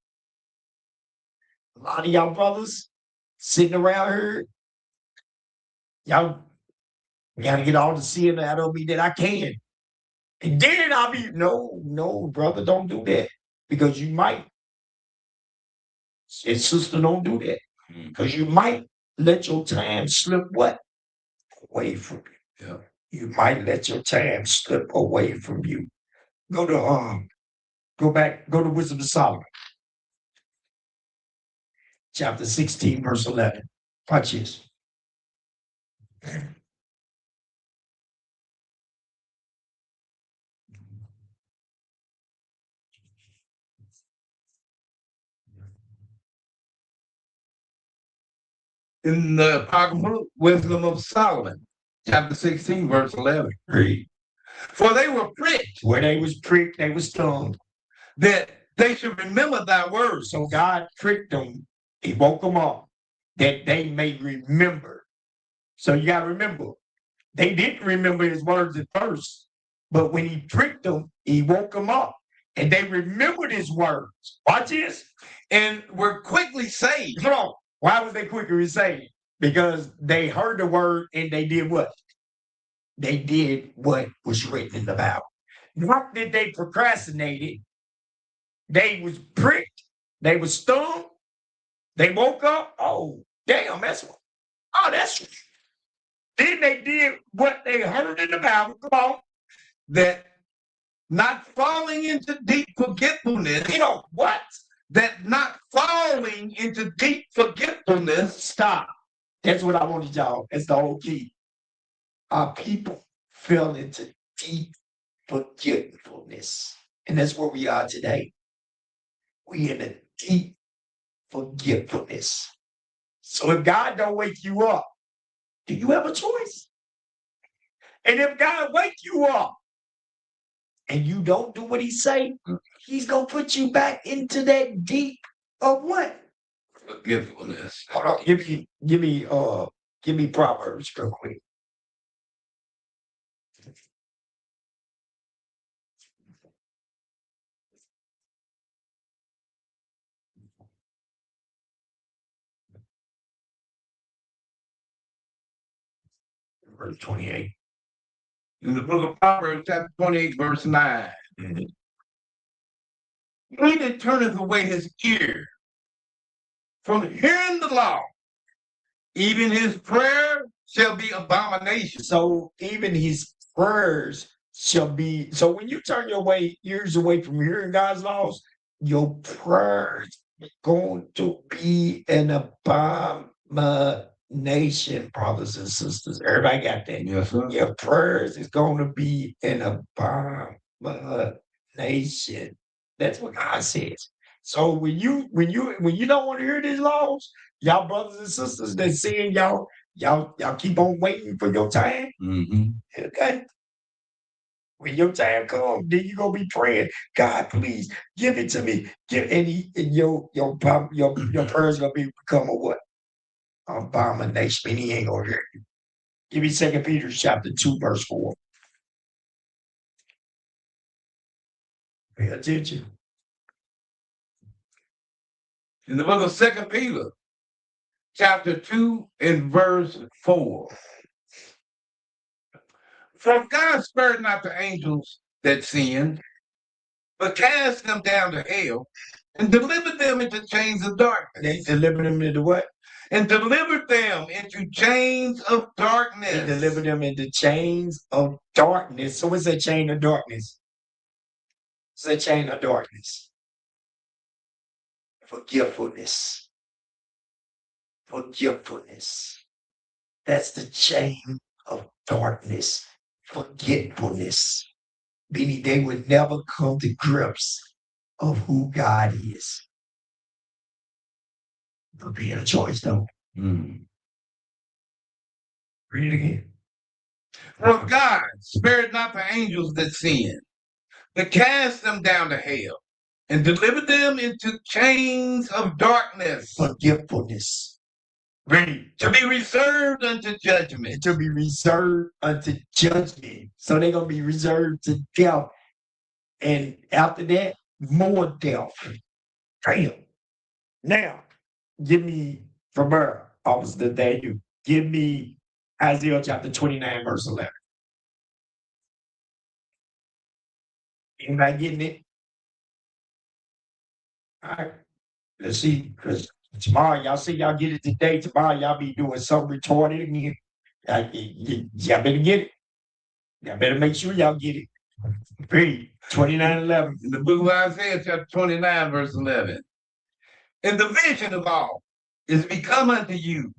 A lot of y'all brothers sitting around here, y'all got to get all the sin out of me that I can. And then I'll be, no, brother, don't do that. Because you might. And sister, don't do that. Because you might let your time slip what? Away from you. Yeah. You might let your time slip away from you. Go to Wisdom of Solomon. Chapter 16, verse 11. Watch this. in the Apocryphal Wisdom of Solomon, chapter 16, verse 11. Read. For they were pricked, Where they was pricked, they was stung. that they should remember thy words. So God pricked them. He woke them up that they may remember. So you got to remember, they didn't remember his words at first, but when he pricked them, he woke them up and they remembered his words. Watch this. And were quickly saved. Come on. Why was they quicker saved? Because they heard the word and they did what? They did what was written in the Bible. Not that they procrastinated. They was pricked. They was stung. They woke up. Oh, damn, that's what. Oh, that's. Then they did what they heard in the Bible. Come on. That not falling into deep forgetfulness. You know what? That not falling into deep forgetfulness. Stop. That's what I wanted y'all. That's the whole key. Our people fell into deep forgetfulness. And that's where we are today. We in a deep forgetfulness. So if God don't wake you up, do you have a choice? And if God wake you up and you don't do what he say, he's gonna put you back into that deep of what? Forgetfulness. Hold on, give me Proverbs real quick. Verse 28. In the book of Proverbs, chapter 28, verse 9. Mm-hmm. He that turneth away his ear from hearing the law, even his prayer shall be abomination. So even his prayers shall be. So when you turn your ears away from hearing God's laws, your prayers are going to be an abomination, brothers and sisters. Everybody got that? Yes, sir. Your prayers is going to be an abomination. That's what God says. So when you don't want to hear these laws, y'all brothers and sisters that saying y'all keep on waiting for your time. Mm-hmm. Okay. When your time comes, then you gonna be praying, God, please give it to me. And your prayers gonna become a what? Abomination. And he ain't gonna hear you. Give me 2 Peter chapter 2, verse 4. Pay attention. In the book of 2 Peter, chapter 2 and verse 4. For God spared not the angels that sinned, but cast them down to hell and delivered them into chains of darkness. They delivered them into what? And delivered them into chains of darkness. They delivered them into chains of darkness. So what's that chain of darkness? It's a chain of darkness. Forgetfulness. Forgetfulness. That's the chain of darkness. Forgetfulness. Meaning they would never come to grips of who God is. It'll be a choice though. Mm. Read it again. For God spared not the angels that sinned, but cast them down to hell and delivered them into chains of darkness. Forgetfulness. Ready. To be reserved unto judgment. To be reserved unto judgment. So they're going to be reserved to death. And after that, more death. Damn. Now, give me, from her, Officer Daniel, give me Isaiah chapter 29, verse 11. Anybody getting it? All right. Let's see, because tomorrow, y'all see y'all get it today. Tomorrow, y'all be doing something retarded again. Y'all better get it. Y'all better make sure y'all get it. Read 29:11. In the book of Isaiah, chapter 29, verse 11. And the vision of all is become unto you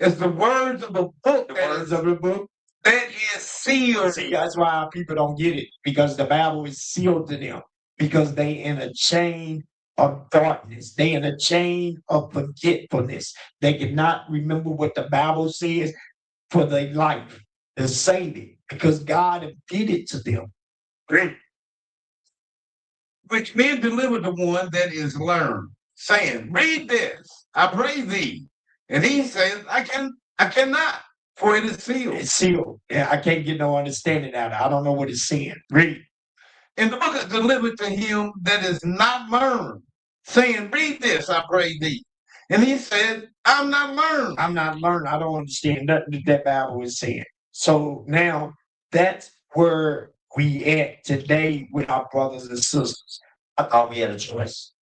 as the words of a book. The words of the book. That is sealed. See, that's why our people don't get it, because the Bible is sealed to them, because they in a chain of darkness. They in a chain of forgetfulness. They cannot remember what the Bible says for their life. They're saving because God did it to them. Great. Which men deliver the one that is learned, saying, read this, I pray thee. And he says, I cannot, for it is sealed. It's sealed. Yeah, I can't get no understanding out of it. I don't know what it's saying. Read. And the book is delivered to him that is not learned, saying, read this, I pray thee. And he said, I'm not learned. I'm not learned. I don't understand nothing that Bible is saying. So now that's where we at today with our brothers and sisters. I thought we had a choice.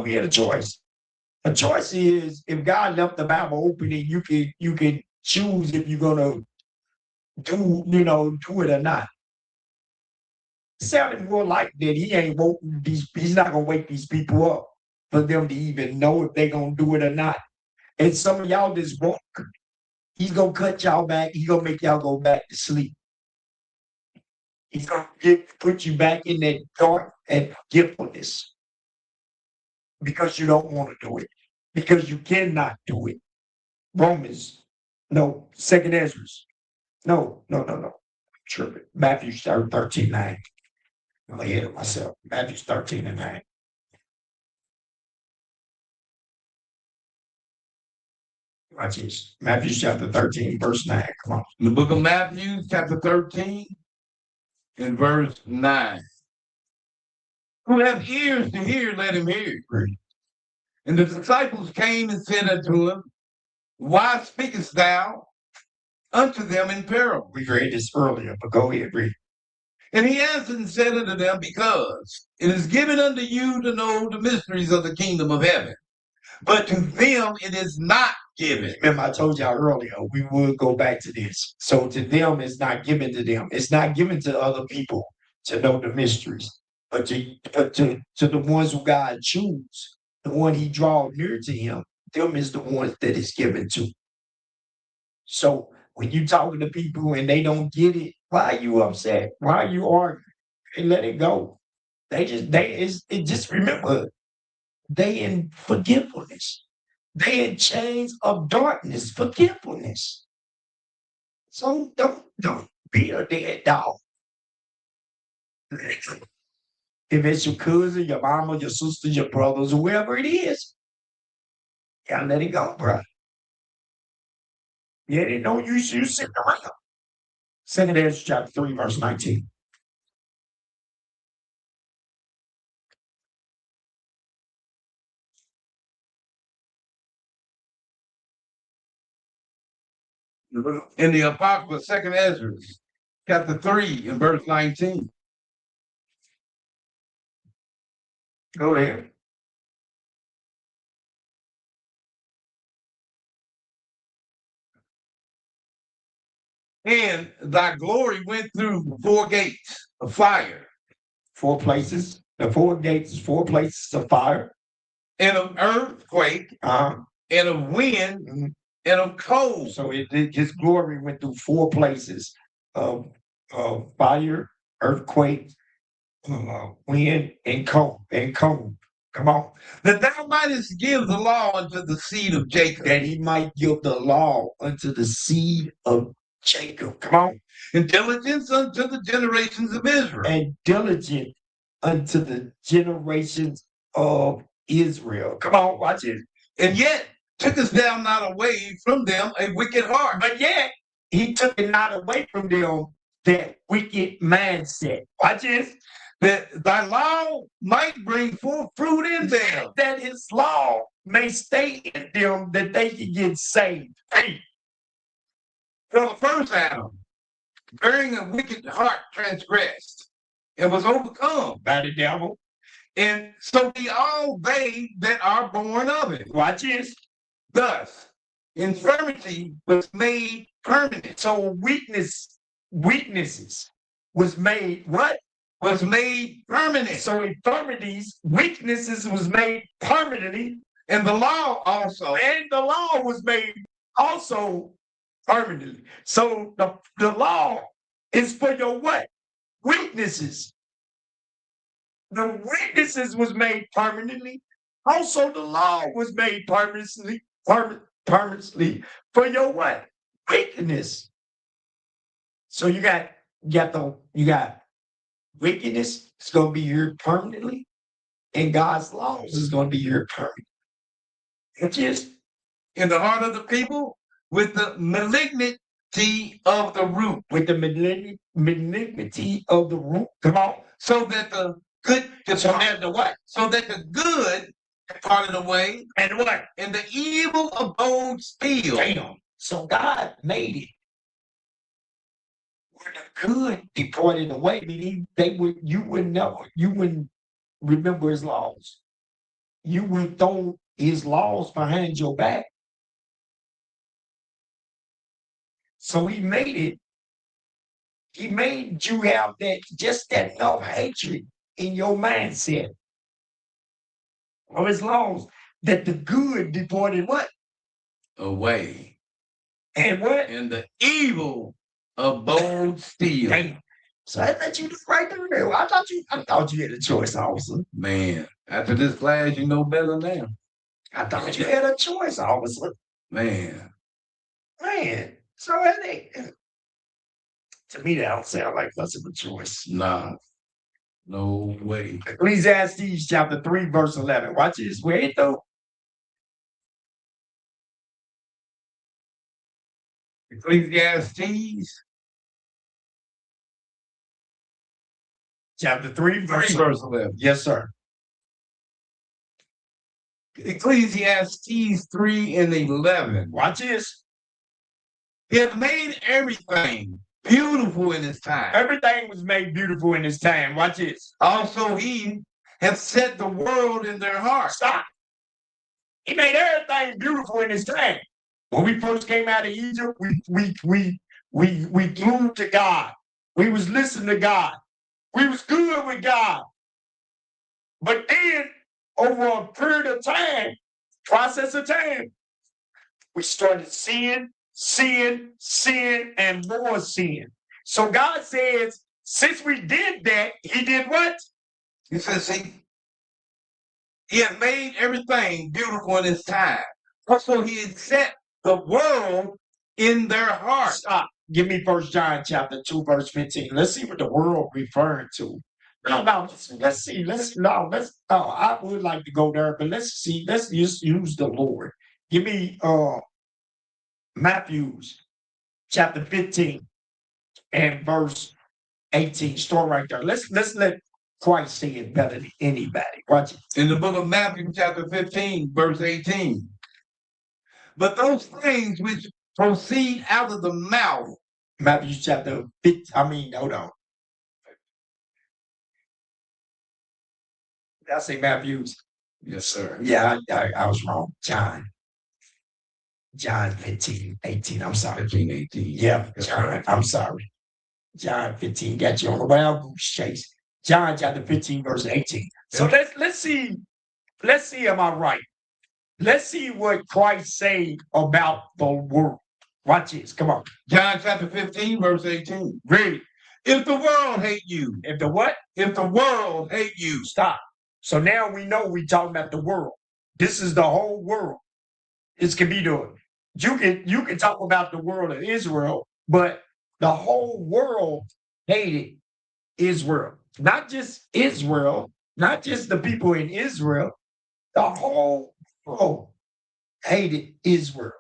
We had a choice. A choice is if God left the Bible open and you can choose if you're gonna do it or not. It sounded more like that he's not gonna wake these people up for them to even know if they're gonna do it or not. And some of y'all just won't. He's gonna cut y'all back. He's gonna make y'all go back to sleep. He's gonna put you back in that dark and forgetfulness because you don't want to do it, because you cannot do it. Second Ezra. No. I'm tripping. Matthew 13:9. I'm ahead of myself. Matthew 13:9. Watch this. Matthew chapter 13, verse 9. Come on. The book of Matthew, chapter 13, and verse 9. Who have ears to hear, let him hear. Read. And the disciples came and said unto him, why speakest thou unto them in parable? We read this earlier, but go ahead, read. And he answered and said unto them, because it is given unto you to know the mysteries of the kingdom of heaven, but to them it is not given. Remember, I told y'all earlier, we would go back to this. So to them, it's not given to them. It's not given to other people to know the mysteries, but to the ones who God choose, the one he draw near to him, them is the ones that is given to. So when you talking to people and they don't get it, why are you upset? Why are you arguing? And let it go. Just remember, they in forgetfulness. They in chains of darkness, forgetfulness. So don't be a dead dog. If it's your cousin, your mama, your sister, your brothers, whoever it is, you gotta let it go, bro. Yeah, they know you sitting around. 2 Ezra chapter 3, verse 19. In the Apocrypha, 2nd Ezra, chapter 3, and verse 19. Go ahead. And thy glory went through 4 gates of fire. 4 places. The 4 gates is 4 places of fire. And of earthquake, and of wind, and of cold. So his glory went through 4 places of fire, earthquake, wind, and cold. Come on. That thou mightest give the law unto the seed of Jacob. That he might give the law unto the seed of Jacob. Come on. And diligence unto the generations of Israel. And diligent unto the generations of Israel. Come on, watch it. And yet tookest thou not away from them a wicked heart. But yet he took it not away from them that wicked mindset. Watch this. That thy law might bring forth fruit in them. That his law may stay in them, that they can get saved. Hey. For the first Adam, bearing a wicked heart, transgressed and was overcome By the devil. And so be all they that are born of it. Watch this. Thus, infirmity was made permanent. So weaknesses was made what? Was made permanent. So infirmities, weaknesses was made permanently. And the law also. And the law was made also permanently. So the law is for your what? Weaknesses. The witnesses was made permanently. Also, the law was made permanently for your what? Wickedness. So you got wickedness is going to be here permanently, and God's laws is going to be here permanently. It's just in the heart of the people with the malignity of the root. with the malignity of the root. Come on. So that the good departed away. So that the good departed away, And what? and the evil abode still. Damn. So God made it where the good departed away. Meaning you wouldn't remember his laws. You would throw his laws behind your back. So he made it. He made you have that no hatred in your mindset of his laws, that the good departed what? Away. And what? And the evil abode still. Damn. So I let you right there. I thought you had a choice, officer. Man, after this class, you know better now. I thought you had a choice, officer. Man. So to me, that don't sound like much of a choice. Nah. No way. Ecclesiastes chapter 3, verse 11. Watch this. Wait though. Ecclesiastes chapter 3, verse 11. Yes, sir. Ecclesiastes 3 and 11. Watch this. He has made everything beautiful in his time. Everything was made beautiful in his time. Watch this. Also, he has set the world in their hearts. Stop. He made everything beautiful in his time. When we first came out of Egypt, we glued to God. We was listening to God. We was good with God. But then, over a period of time, process of time, we started sin, and more sin. So God says, since we did that, he did what? He says, he has made everything beautiful in his time. Also, he has set the world in their hearts. Stop. Give me 1 John chapter 2, verse 15. Let's see what the world referring to. Let's see. I would like to go there, but let's see. Let's just use the Lord. Give me Matthew's chapter 15 and verse 18. Start right there. Let's let Christ say it better than anybody. Watch it. In the book of Matthew, chapter 15, verse 18. But those things which proceed out of the mouth. Matthew chapter 15. Hold on. Did I say Matthew's? Yes, sir. Yeah, I was wrong. John 15, 18. I'm sorry. 15, 18. Yeah, John. I'm sorry. John 15. Got you on the wild goose chase. John chapter 15, verse 18. So let's see. Let's see, am I right? Let's see what Christ said about the world. Watch this. Come on. John chapter 15, verse 18. Read. If the world hate you. If the what? If the world hate you. Stop. So now we know we're talking about the world. This is the whole world. This can be the you can talk about the world of Israel, but the whole world hated Israel. Not just Israel, not just the people in Israel. The whole world hated Israel.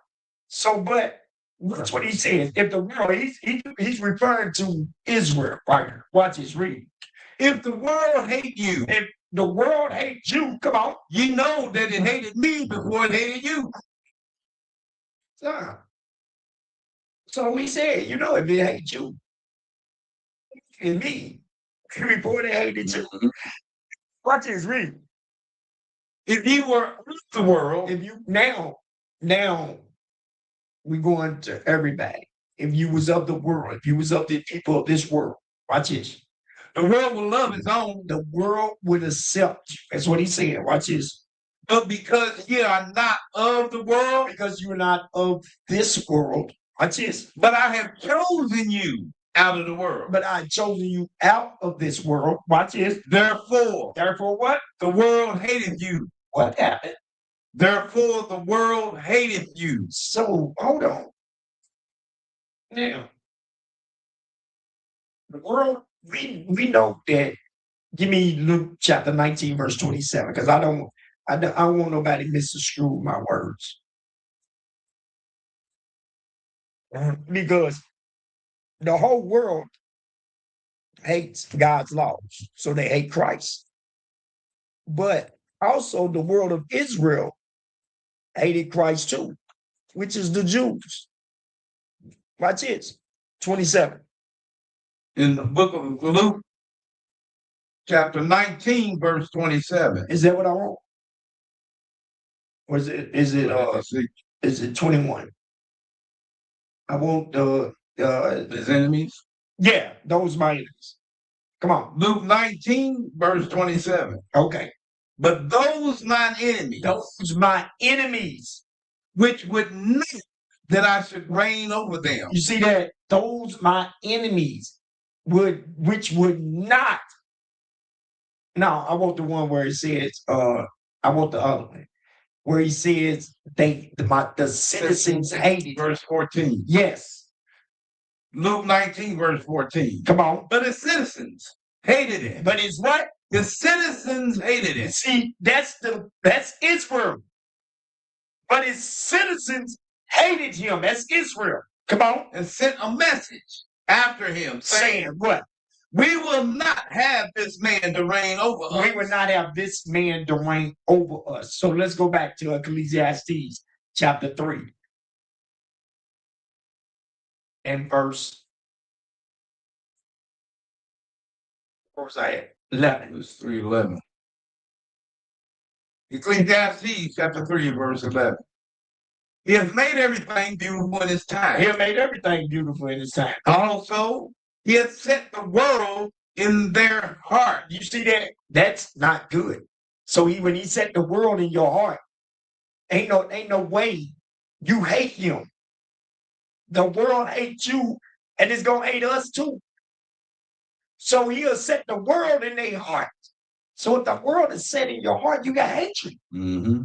So, but that's what he says. If the world, he's referring to Israel right here. Watch his reading. If the world hate you, if the world hates you, come on. You know that it hated me before it hated you. So he said, if it hates you, and me, before they hated you. Watch his reading. If you were of the world, if you now we going to everybody. If you was of the world, if you was of the people of this world, watch this. The world will love its own. The world would accept you. That's what he said. Watch this. But because you are not of the world, because you're not of this world, watch this. But I have chosen you out of the world. But I chosen you out of this world. Watch this. Therefore, What? the world hated you. What happened? Therefore, the world hated you. So hold on. Now, the world, we know that. Give me Luke chapter 19, verse 27, because I don't want nobody misconstrue my words. Because the whole world hates God's laws, so they hate Christ. But also the world of Israel hated Christ too, which is the Jews. Watch this, 27. In the book of Luke, chapter 19, verse 27. Is that what I want? Or is it 21? I want his enemies. Yeah, those my enemies. Come on. Luke 19, verse 27. Okay. But those mine enemies, which would not that I should reign over them. You see that? Those my enemies which would not. No, I want the one where it says, I want the other one. Where he says the citizens hated. Verse 14. Yes. Luke 19, verse 14. Come on. But his citizens hated him. But it's what? The citizens hated him. See, that's Israel. But his citizens hated him. That's Israel. Come on. And sent a message after him saying what? We will not have this man to reign over us. We will not have this man to reign over us. So let's go back to Ecclesiastes chapter 3 and verse. What was I at? 11. It was 3:11. Ecclesiastes chapter 3, verse 11. He has made everything beautiful in his time. He has made everything beautiful in his time. Also, he has set the world in their heart. You see that? That's not good. So when he set the world in your heart, ain't no way you hate him. The world hates you, and it's gonna hate us too. So he'll set the world in their heart. So if the world is set in your heart, you got hatred. Mm-hmm.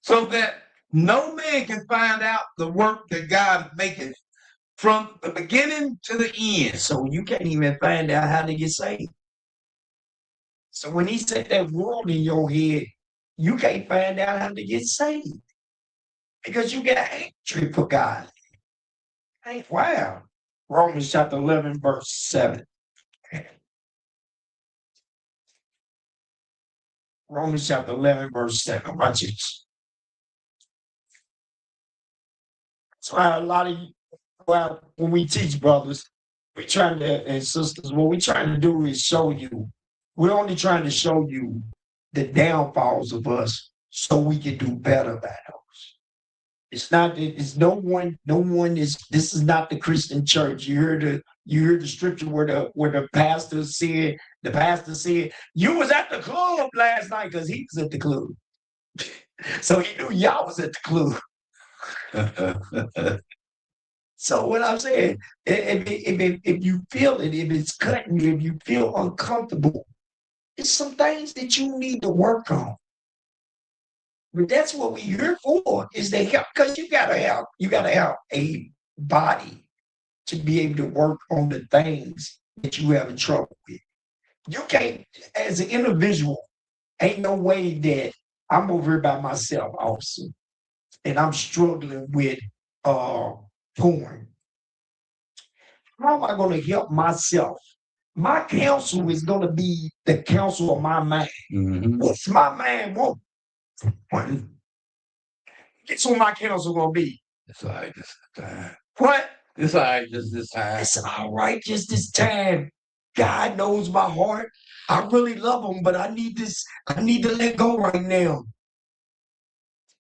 So that no man can find out the work that God maketh from the beginning to the end. So you can't even find out how to get saved. So when he set that world in your head, you can't find out how to get saved. Because you got hatred for God. Hey, wow. Romans chapter 11, verse 7. Romans chapter 11, verse 7. Watch this. That's why a lot of you, when we teach brothers, we trying to, and sisters, what we're trying to do is show you, we're only trying to show you the downfalls of us so we can do better by those. It's not, it's no one is, this is not the Christian church. You heard the scripture where the pastor said, you was at the club last night because he was at the club. So he knew y'all was at the club. So what I'm saying, if you feel it, if it's cutting you, if you feel uncomfortable, it's some things that you need to work on. But that's what we're here for, is to help, because you gotta have a body to be able to work on the things that you have in trouble with. You can't, as an individual, ain't no way that I'm over here by myself, officer, and I'm struggling with porn. How am I going to help myself? My counsel is going to be the counsel of my mind. Mm-hmm. What's my mind want? Guess what my counsel going to be? It's all right just this time. What? It's all right just this time. It's all right just this time. God knows my heart. I really love him, but I need to let go right now.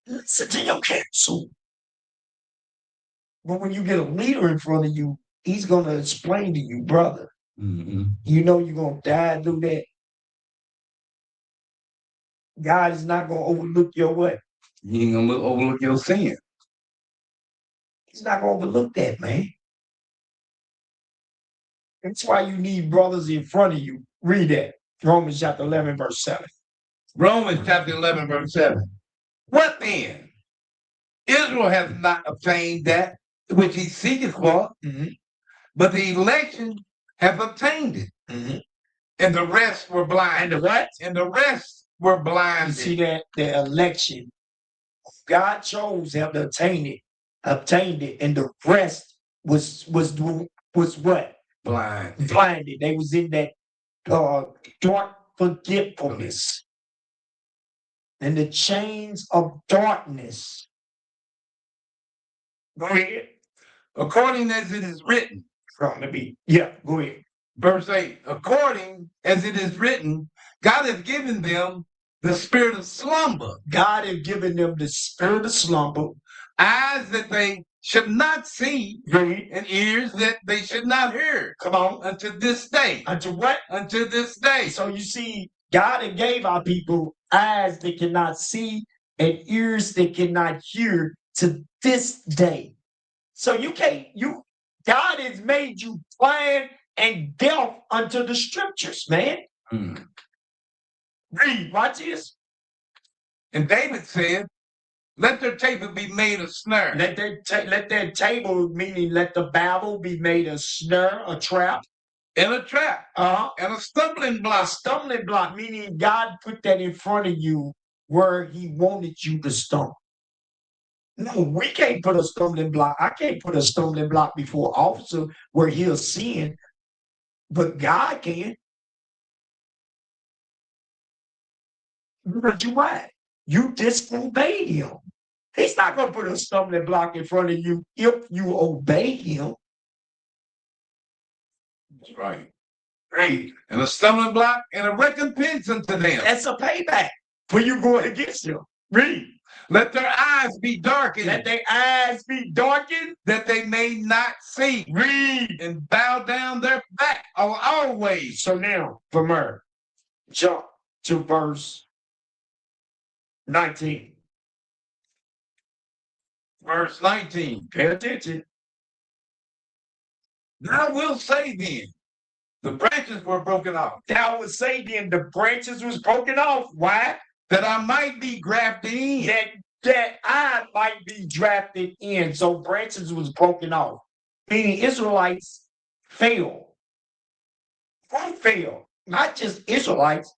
Listen to your counsel. But when you get a leader in front of you, he's going to explain to you, brother, you know you're going to die and do that. God is not going to overlook your what? He ain't going to overlook your sin. He's not going to overlook that, man. That's why you need brothers in front of you. Read that. Romans chapter 11, verse 7. Romans chapter 11, verse 7. What then? Israel has not obtained that which he seeketh for, but the election have obtained it. And the rest were blind. And the what? And the rest were blinded. You see that? The election. God chose them to obtained it, and the rest was what? Blind. Blinded. They was in that dark forgetfulness. And the chains of darkness. Go ahead. According as it is written. From the beat. Yeah, go ahead. Verse 8. According as it is written, God has given them the spirit of slumber. God has given them the spirit of slumber. Eyes that they should not see, and ears that they should not hear. Come on. Unto this day. Unto what? Unto this day. So you see, God had gave our people eyes that cannot see and ears that cannot hear to this day. So God has made you blind and deaf unto the scriptures, man. Read, watch this. And David said, let their table be made a snare. Let their table, meaning let the Bible be made a snare, a trap. And a trap. And a stumbling block. A stumbling block, meaning God put that in front of you where he wanted you to stumble. No, we can't put a stumbling block. I can't put a stumbling block before an officer where he'll sin, but God can. But you what? You disobeyed him. He's not going to put a stumbling block in front of you if you obey him. That's right. Right. And a stumbling block and a recompense unto them. That's a payback for you going against him. Read. Let their eyes be darkened. Let their eyes be darkened. That they may not see. Read. And bow down their back always. So now, from her, jump to verse 19. Verse 19. Pay attention. Thou wilt say then, the branches were broken off. Thou wilt say then, the branches was broken off. Why? That I might be grafted in. That I might be drafted in. So branches was broken off. Meaning Israelites failed. Who failed? Not just Israelites.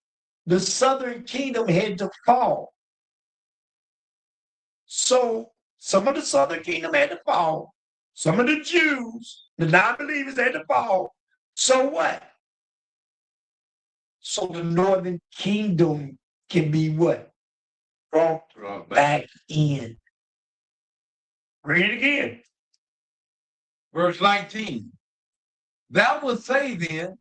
The southern kingdom had to fall. So some of the southern kingdom had to fall. Some of the Jews, the non-believers, had to fall. So what? So the northern kingdom can be what? Brought back in. Read it again. Verse 19. Thou wilt say then,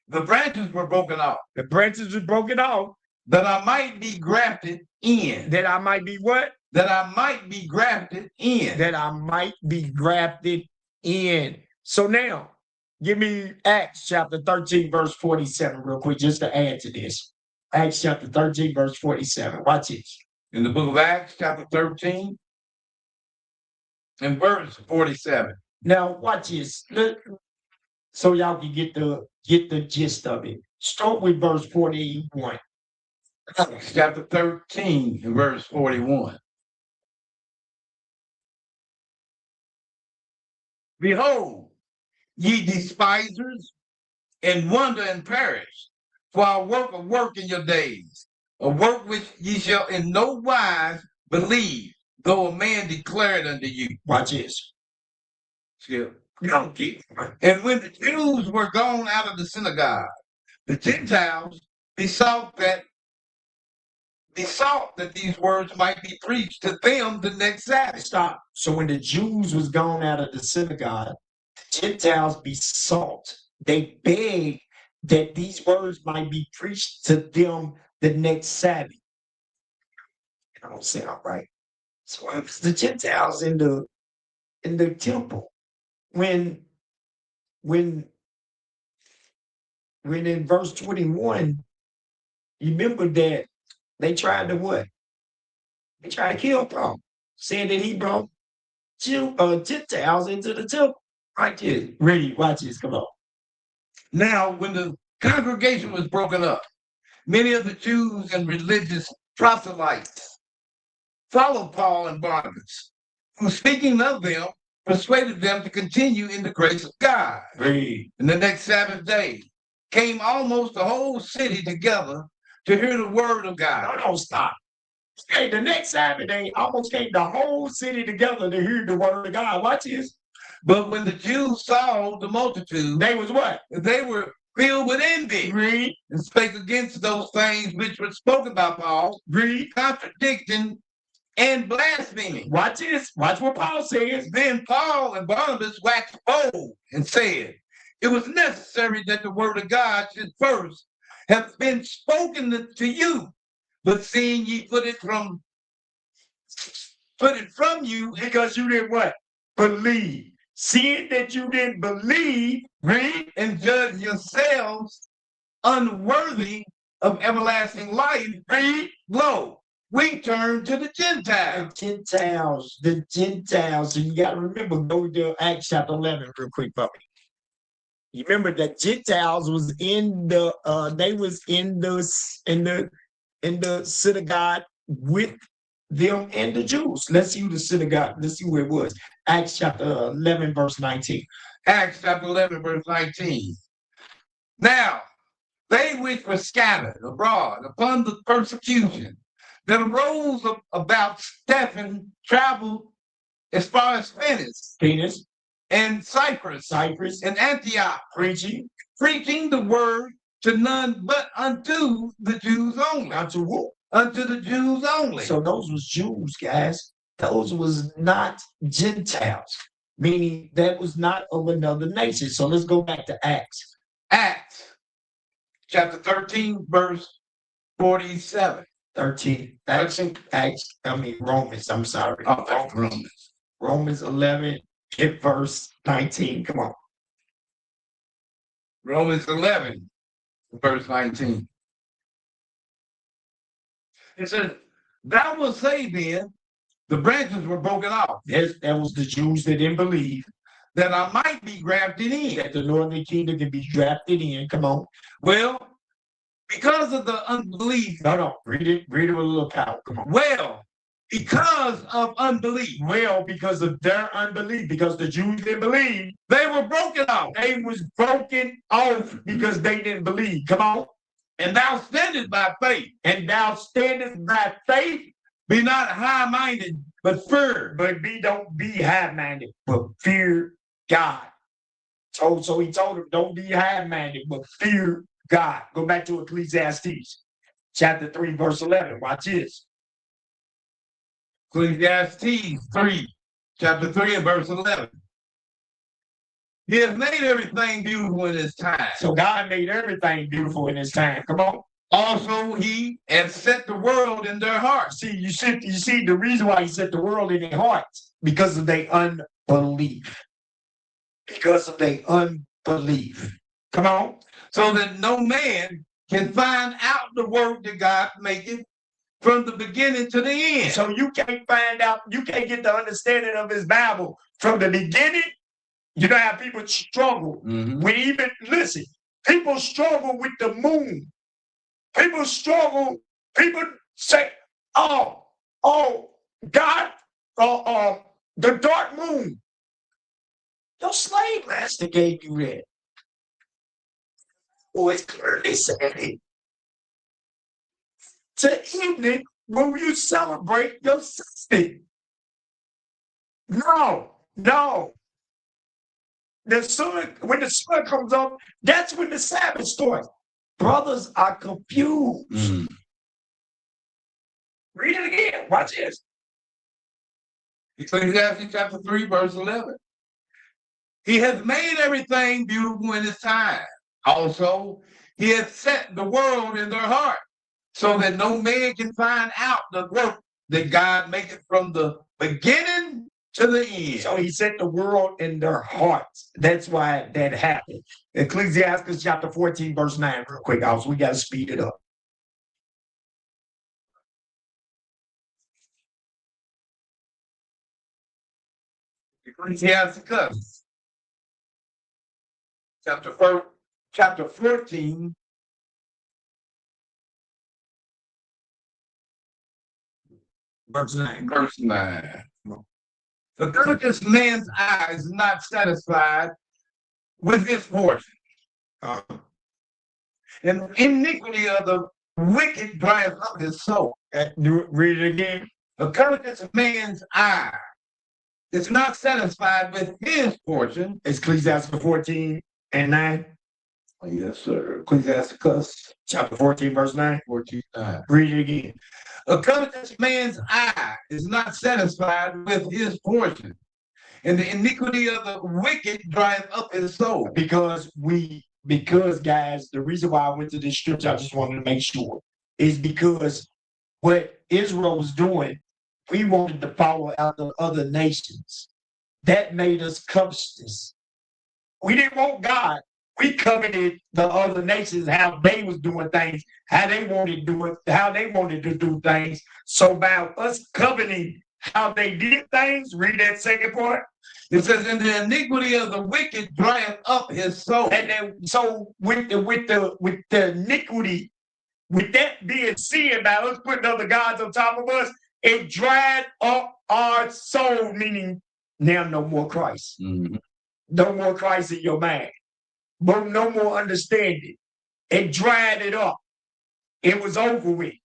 the branches were broken off. The branches were broken off. That I might be grafted in. That I might be what? That I might be grafted in. That I might be grafted in. So now, give me Acts chapter 13, verse 47 real quick, just to add to this. Acts chapter 13, verse 47. Watch this. In the book of Acts, chapter 13, and verse 47. Now, watch this. So y'all can get the gist of it. Start with verse 41. Acts chapter 13, and verse 41. Behold, ye despisers, and wonder and perish, for I work a work in your days, a work which ye shall in no wise believe, though a man declare it unto you. Watch this. Skip. And when the Jews were gone out of the synagogue, the Gentiles besought that these words might be preached to them the next Sabbath. Stop. So when the Jews was gone out of the synagogue, the Gentiles besought, they begged that these words might be preached to them the next Sabbath. I don't sound right. So it was the Gentiles in the temple. When in verse 21, you remember that they tried to what? They tried to kill Paul, saying that he brought Gentiles into the temple. Right here. Read. Watch this. Come on. Now, when the congregation was broken up, many of the Jews and religious proselytes followed Paul and Barnabas, who, speaking of them, persuaded them to continue in the grace of God. Read. And the next Sabbath day came almost the whole city together to hear the word of God. No, stop. Hey, the next Sabbath day almost came the whole city together to hear the word of God. Watch this. But when the Jews saw the multitude, They was what? they were filled with envy Read. and spake against those things which were spoken by Paul, Read. contradicting and blaspheming. Watch this. Watch what Paul says. Then Paul and Barnabas waxed bold and said, it was necessary that the word of God should first have been spoken to you, but seeing ye put it from you, Because you didn't what? Believe. Seeing that you didn't believe, read, and judge yourselves unworthy of everlasting life, read. lo, we turn to the Gentiles. The Gentiles. And you got to remember, go to Acts chapter 11 real quick for me. You remember that Gentiles was in the they was in the synagogue with them and the Jews. Let's see who the synagogue, let's see where it was. Acts chapter 11, verse 19. Acts chapter 11, verse 19. Now, they which were scattered abroad upon the persecution that arose about Stephen traveled as far as Phoenix and Cyprus and Antioch, preaching the word to none but unto the Jews only. Unto who? Unto the Jews only. So those was Jews, guys. Those was not Gentiles, meaning that was not of another nation. So let's go back to Acts. Acts chapter 13, verse 47. 13. Romans, I'm sorry. Oh, Romans. Romans 11, hit verse 19. Come on. Romans 11, verse 19. It says, thou wilt say then, the branches were broken off. That was the Jews that didn't believe that I might be grafted in. that the northern kingdom could be drafted in. Come on. Well, because of the unbelief. No. Read it with a little power. Come on. Well, because of unbelief. Well, because of their unbelief, because the Jews didn't believe, they were broken off. They was broken off because they didn't believe. Come on. And thou standest by faith. And thou standest by faith. Be not high-minded, but fear. Don't be high-minded, but fear God. So he told him, don't be high-minded, but fear God. Go back to Ecclesiastes, chapter 3, verse 11. Watch this. Ecclesiastes 3, chapter 3 and verse 11. He has made everything beautiful in his time. So God made everything beautiful in his time. Come on. Also, he has set the world in their hearts. See, you see the reason why he set the world in their hearts, because of their unbelief. Because of their unbelief. Come on. So that no man can find out the work that God maketh from the beginning to the end. So you can't find out, you can't get the understanding of his Bible from the beginning. You know how people struggle with even, listen, people struggle with the moon. People struggle, people say, God, the dark moon. Your slave master gave you that. Oh, it's clearly said it. To evening, when you celebrate your system. No. The sun, when the sun comes up, that's when the Sabbath starts. Brothers are confused. Read it again. Watch this. Ecclesiastes chapter 3, verse 11. He has made everything beautiful in his time. Also, he has set the world in their heart, so that no man can find out the work that God maketh from the beginning to the end. So he set the world in their hearts. That's why that happened. Ecclesiastes chapter 14, verse 9, real quick, guys. We got to speed it up. Ecclesiastes chapter 14, Verse 9. verse 9. The covetous man's eye is not satisfied with his portion, and iniquity of the wicked drives up his soul. Read it again. The covetous man's eye is not satisfied with his portion. Ecclesiastes 14 and 9. Yes, sir. Ecclesiasticus Chapter 14, verse 9. 14, 9. Read it again. A covetous man's eye is not satisfied with his portion, and the iniquity of the wicked drives up his soul. Because guys, the reason why I went to this scripture, I just wanted to make sure, is because what Israel was doing, we wanted to follow after other nations. That made us covetous. We didn't want God. We coveted the other nations, how they was doing things, how they wanted to do it, how they wanted to do things. So by us coveting how they did things, read that second part. It says, "And the iniquity of the wicked drive up his soul." And then, so with the iniquity, with that being seen by us putting other gods on top of us, it dried up our soul, meaning now no more Christ. Mm-hmm. No more Christ in your mind. But no more understanding. It dried it up. It was over with.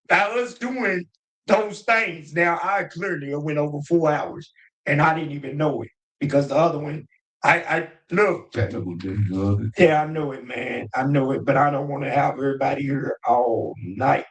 By us doing those things, now I clearly went over 4 hours and I didn't even know it because the other one, I look. Technical difficulty. Yeah, I know it, man. I know it, but I don't want to have everybody here all night.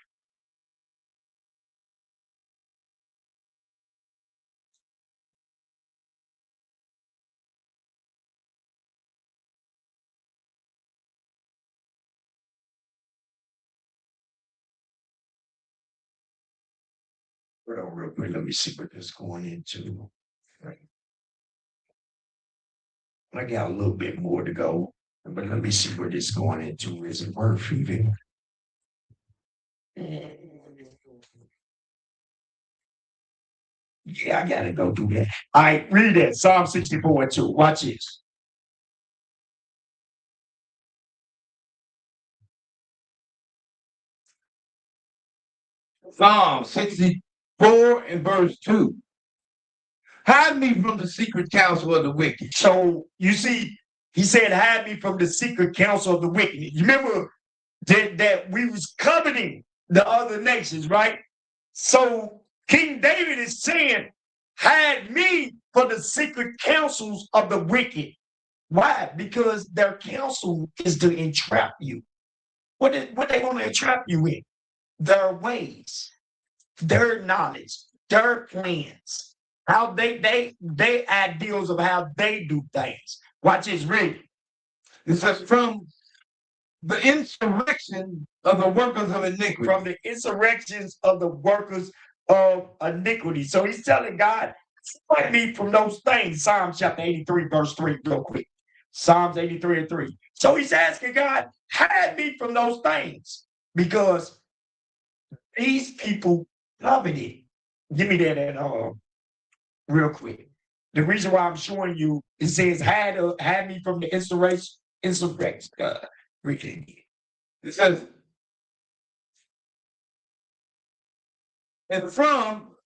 Hold on real quick. Let me see what this is going into. I got a little bit more to go, but let me see what this is going into. Is it worth even? Yeah, I gotta go do that. All right, read that. Psalm 64 and 2. Watch this. Psalm 64 and verse 2. Hide me from the secret counsel of the wicked. So you see, he said, hide me from the secret counsel of the wicked. You remember that we was coveting the other nations, right? So King David is saying, hide me from the secret counsels of the wicked. Why? Because their counsel is to entrap you. What they want to entrap you in? Their ways, their knowledge, their plans, how they ideals of how they do things. Watch this, read. It says, from the insurrection of the workers of iniquity. From the insurrections of the workers of iniquity. So he's telling God, fight me from those things. Psalms chapter 83, verse 3, real quick. Psalms 83 and 3. So he's asking God, hide me from those things. Because these people covet it. Give me that real quick. The reason why I'm showing you, it says, hide me from the insurrection. Read it again. It says, and from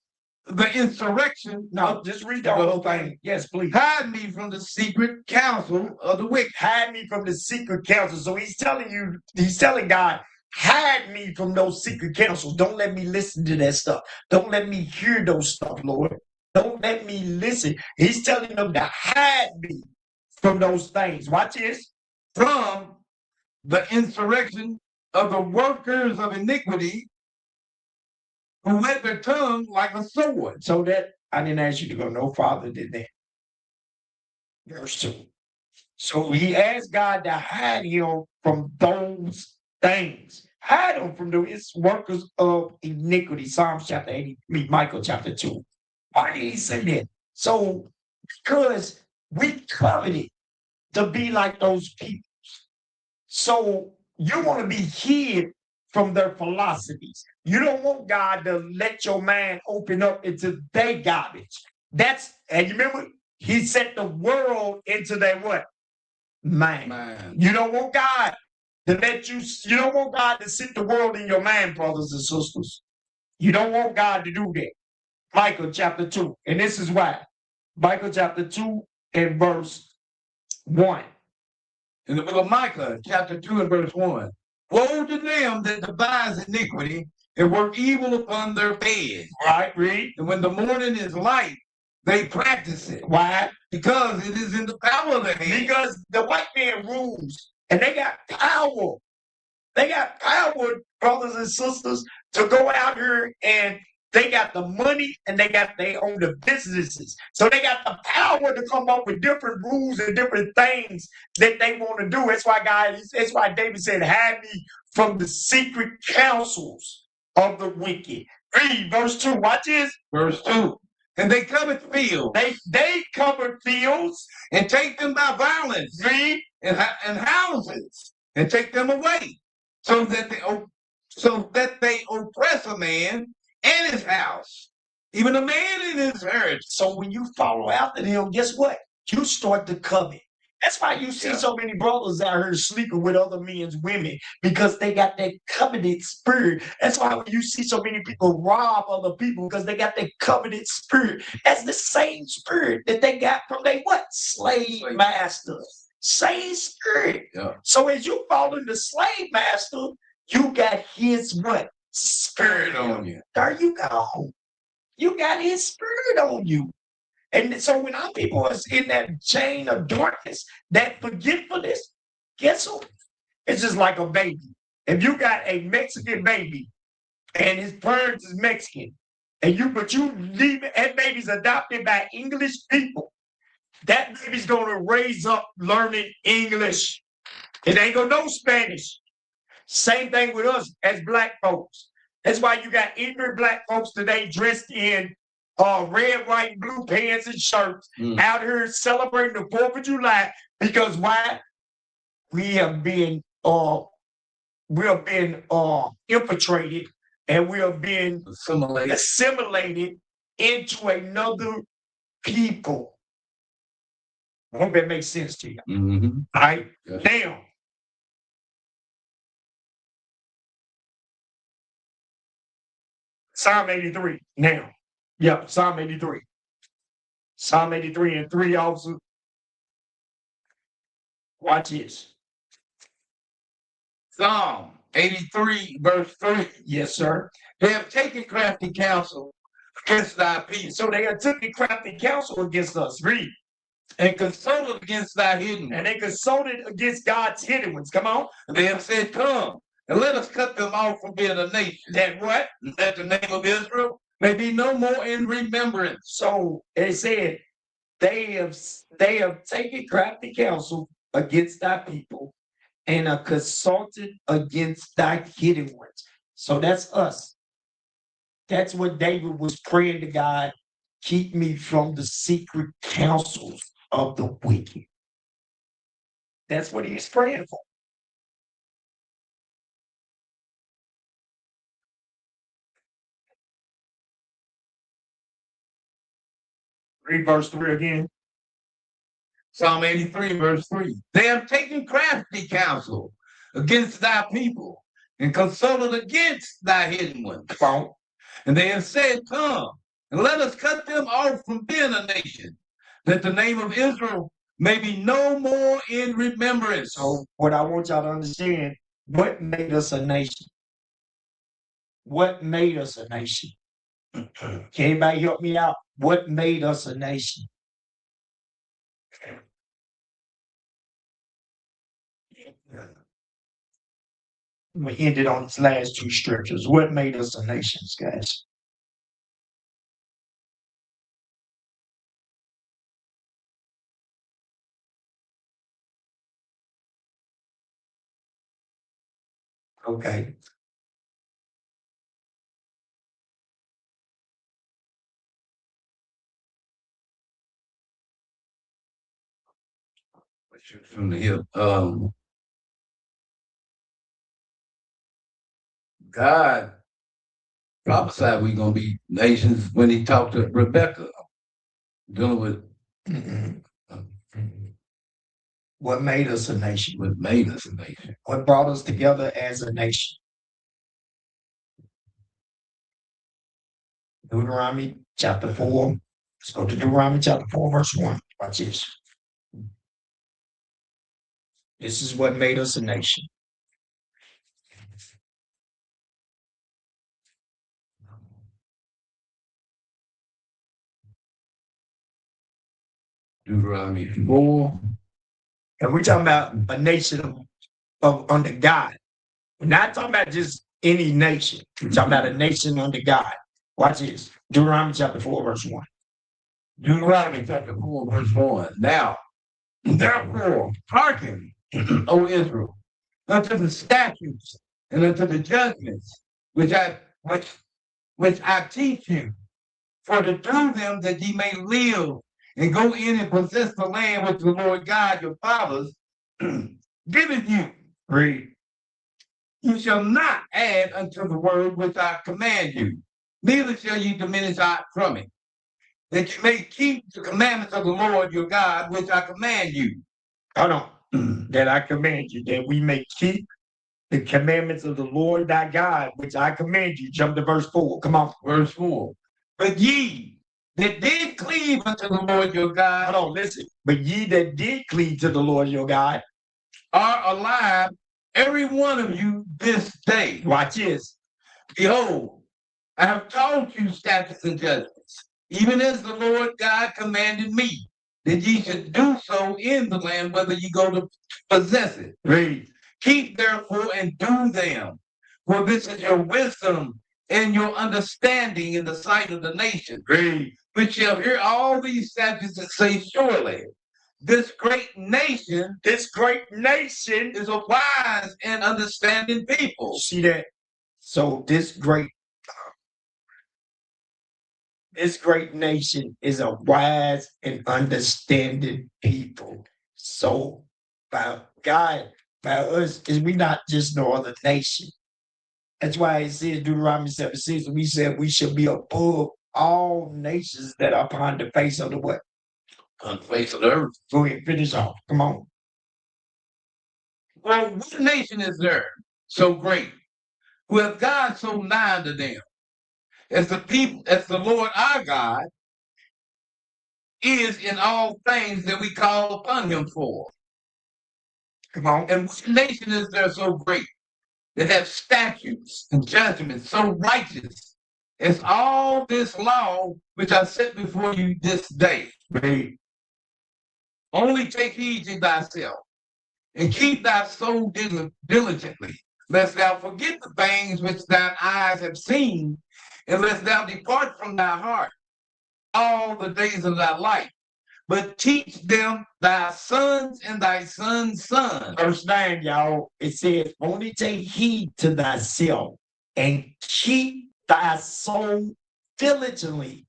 the insurrection. No, just read the whole thing. Yes, please. Hide me from the secret counsel of the wicked. Hide me from the secret counsel. So he's telling God, hide me from those secret counsels. Don't let me listen to that stuff. Don't let me hear those stuff, Lord. Don't let me listen. He's telling them to hide me from those things. Watch this. From the insurrection of the workers of iniquity, who wet their tongue like a sword. So that, I didn't ask you to go no farther than that. Verse 2. So he asked God to hide him from those things. Hide him from the workers of iniquity. Psalms chapter 80, Michael chapter 2. Why did he say that? So, because we coveted to be like those people. So you want to be hid from their philosophies. You don't want God to let your mind open up into their garbage. And you remember, he set the world into their what? mind. Man. You don't want God to let you don't want God to sit the world in your mind, brothers and sisters. You don't want God to do that. Micah chapter 2. And this is why. Micah chapter 2 and verse 1. In the book of Micah, chapter 2 and verse 1. Woe to them that devise iniquity and work evil upon their beds. Right, read. And when the morning is light, they practice it. Why? Because it is in the power of their hand. Because the white man rules and they got power. They got power, brothers and sisters, to go out here and they got the money and they own the businesses. So they got the power to come up with different rules and different things that they want to do. That's why David said, hide me from the secret counsels of the wicked. Read verse 2. Watch this. Verse 2. And they covet fields. They covered fields and take them by violence. Read. And houses and take them away. So that they oppress a man and his house, even a man in his heritage. So when you follow after them, guess what? You start to covet. That's why you see so many brothers out here sleeping with other men's women, because they got that coveted spirit. That's why you see so many people rob other people, because they got that coveted spirit. That's the same spirit that they got from their what? Slave masters. Same spirit. Yeah. So as you follow the slave master, you got his what? Spirit on you. There you go. You got his spirit on you. And so when our people is in that chain of darkness, that forgetfulness, guess what? It's just like a baby. If you got a Mexican baby and his parents is Mexican, and you leave that baby's adopted by English people, that baby's gonna raise up learning English. It ain't gonna know Spanish. Same thing with us as black folks. That's why you got ignorant black folks today dressed in red, white, and blue pants and shirts out here celebrating the 4th of July. Because why? We have been infiltrated and we have been assimilated into another people. I hope that makes sense to you. Mm-hmm. All right? Yes. Now, Psalm 83. Now, yeah, Psalm 83. Psalm 83 and 3 also. Watch this. Psalm 83, verse 3. Yes, sir. They have taken crafty counsel against thy people. So they have taken crafty counsel against us. Read. And consulted against thy hidden. And they consulted against God's hidden ones. Come on. And they have said, come, and let us cut them off from being a nation. That what? That the name of Israel may be no more in remembrance. So they said they have taken crafty counsel against thy people and are consulted against thy hidden ones. So that's us. That's what David was praying to God. Keep me from the secret counsels of the wicked. That's what he's praying for. Read verse 3 again. Psalm 83, verse 3. They have taken crafty counsel against thy people and consulted against thy hidden ones. And they have said, come, and let us cut them off from being a nation, that the name of Israel may be no more in remembrance. So what I want y'all to understand, what made us a nation? What made us a nation? Can anybody help me out? What made us a nation? We ended on these last two scriptures. What made us a nation, guys? Okay. From the hip. God prophesied we're going to be nations when he talked to Rebecca, dealing with What made us a nation? What made us a nation? What brought us together as a nation? Deuteronomy chapter 4. Let's go to Deuteronomy chapter 4, verse 1. Watch this. This is what made us a nation. Deuteronomy 4. And we're talking about a nation of under God. We're not talking about just any nation. We're talking about a nation under God. Watch this. Deuteronomy chapter 4, verse 1. Deuteronomy chapter 4, verse 1. Now, therefore, hearken, O Israel, unto the statutes and unto the judgments which I teach you, for to do them that ye may live and go in and possess the land which the Lord God your fathers giveth you. Read. You shall not add unto the word which I command you, neither shall you diminish aught from it, that you may keep the commandments of the Lord your God, which I command you. Hold on. That I command you, that we may keep the commandments of the Lord thy God, which I command you. Jump to verse 4. Come on. Verse 4. But ye that did cleave unto the Lord your God. Hold on, listen. But ye that did cleave to the Lord your God are alive, every one of you this day. Watch this. Behold, I have taught you statutes and judgments, even as the Lord God commanded me, that ye should do so in the land, whether ye go to possess it. Read. Keep therefore and do them, for this is your wisdom and your understanding in the sight of the nation. Read. Which shall hear all these statutes and say, surely this great nation This great nation is a wise and understanding people. See that? So this great nation is a wise and understanding people. So by God, by us, is we not just no other nation. That's why it says Deuteronomy 7:6, we said we should be above all nations that are upon the face of the what? On the face of the earth. Go ahead, finish off. Come on. Well, what nation is there so great, who hath God so nigh to them, as the people, as the Lord our God is in all things that we call upon him for? Come on. And what nation is there so great, that have statutes and judgments so righteous as all this law which I set before you this day? Read. Only take heed to thyself, and keep thy soul diligently, lest thou forget the things which thine eyes have seen, and lest thou depart from thy heart all the days of thy life. But teach them thy sons and thy sons' sons. Verse 9, y'all, it says, only take heed to thyself and keep thy soul diligently.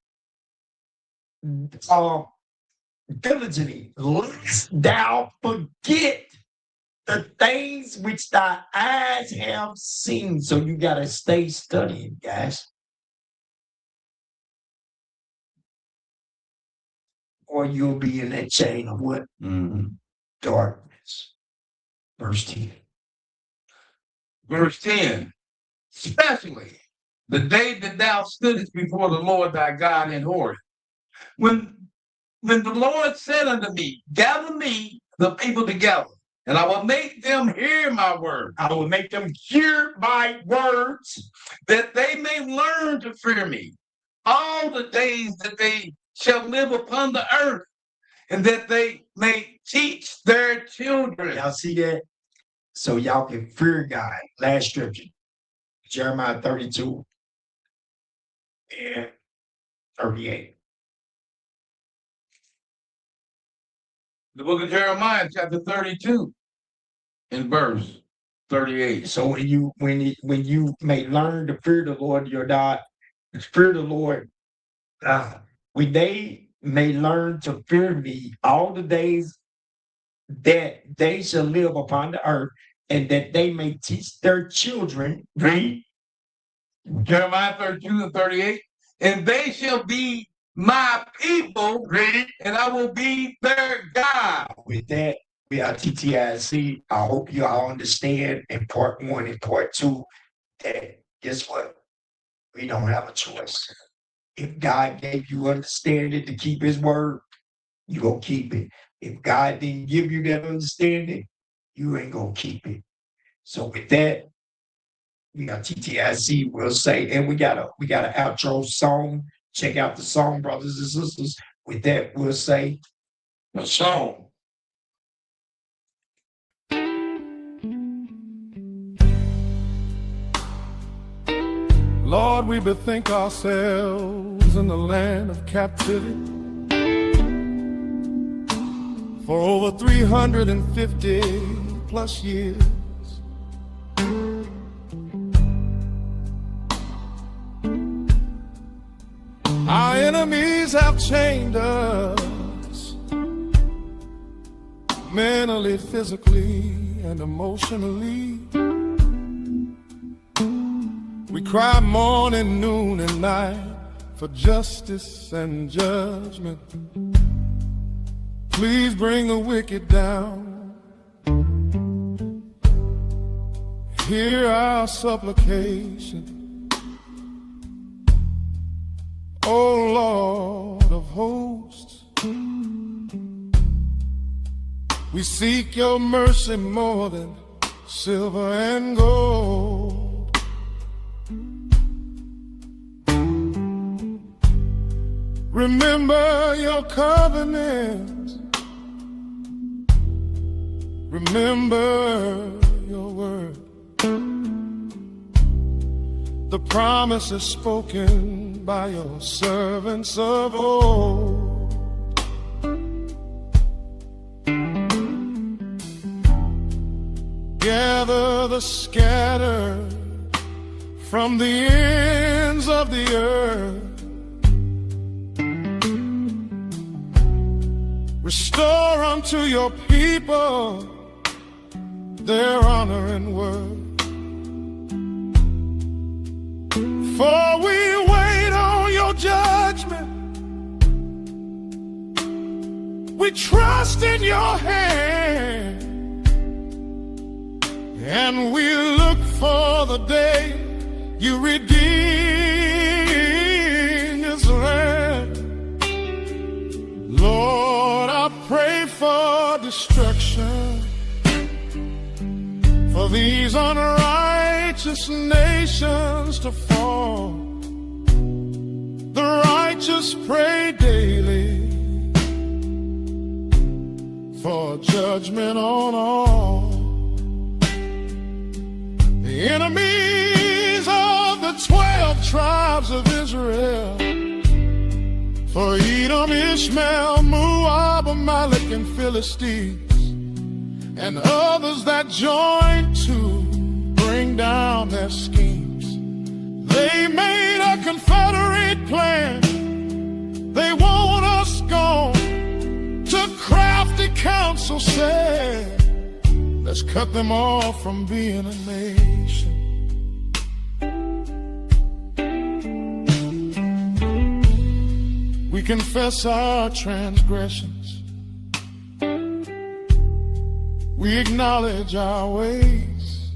Diligently, lest thou forget the things which thy eyes have seen. So you got to stay studying, guys. Or you'll be in that chain of what? Darkness. Verse 10. Verse 10. Especially the day that thou stoodest before the Lord thy God in Horeb, when the Lord said unto me, gather me the people together, and I will make them hear my word. I will make them hear my words, that they may learn to fear me all the days that they shall live upon the earth, and that they may teach their children. Y'all see that? So y'all can fear God. Last scripture, Jeremiah 32 and 38. The book of Jeremiah, chapter 32, and verse 38. So when you may learn to fear the Lord your God, fear the Lord, when they may learn to fear me all the days that they shall live upon the earth, and that they may teach their children. Read. Jeremiah 32 and 38. And they shall be my people, Read. and I will be their God. With that, We are TTIC. I hope you all understand in part 1 and part 2 that guess what? We don't have a choice. If God gave you understanding to keep his word, you gonna keep it. If God didn't give you that understanding, you ain't gonna keep it. So with that, we got TTIC, we'll say, and we got an outro song. Check out the song, brothers and sisters. With that, we'll say the song. Lord, we bethink ourselves in the land of captivity for over 350 plus years. Our enemies have chained us mentally, physically, and emotionally. We cry morning, noon, and night for justice and judgment. Please bring the wicked down. Hear our supplication, O Lord of hosts. We seek your mercy more than silver and gold. Remember your covenant. Remember your word. The promises spoken by your servants of old. Gather the scattered from the ends of the earth. Restore unto your people their honor and worth. For we wait on your judgment. We trust in your hand. And we look for the day you redeem this land. Lord, I pray for destruction for these unrighteous nations to fall. The righteous pray daily for judgment on all. The enemies of the 12 tribes of Israel, for Edom, Ishmael, Moab, Amalek, and Philistines, and others that join to bring down their schemes. They made a Confederate plan. They want us gone. To crafty counsel said, let's cut them off from being a nation. We confess our transgressions. We acknowledge our ways,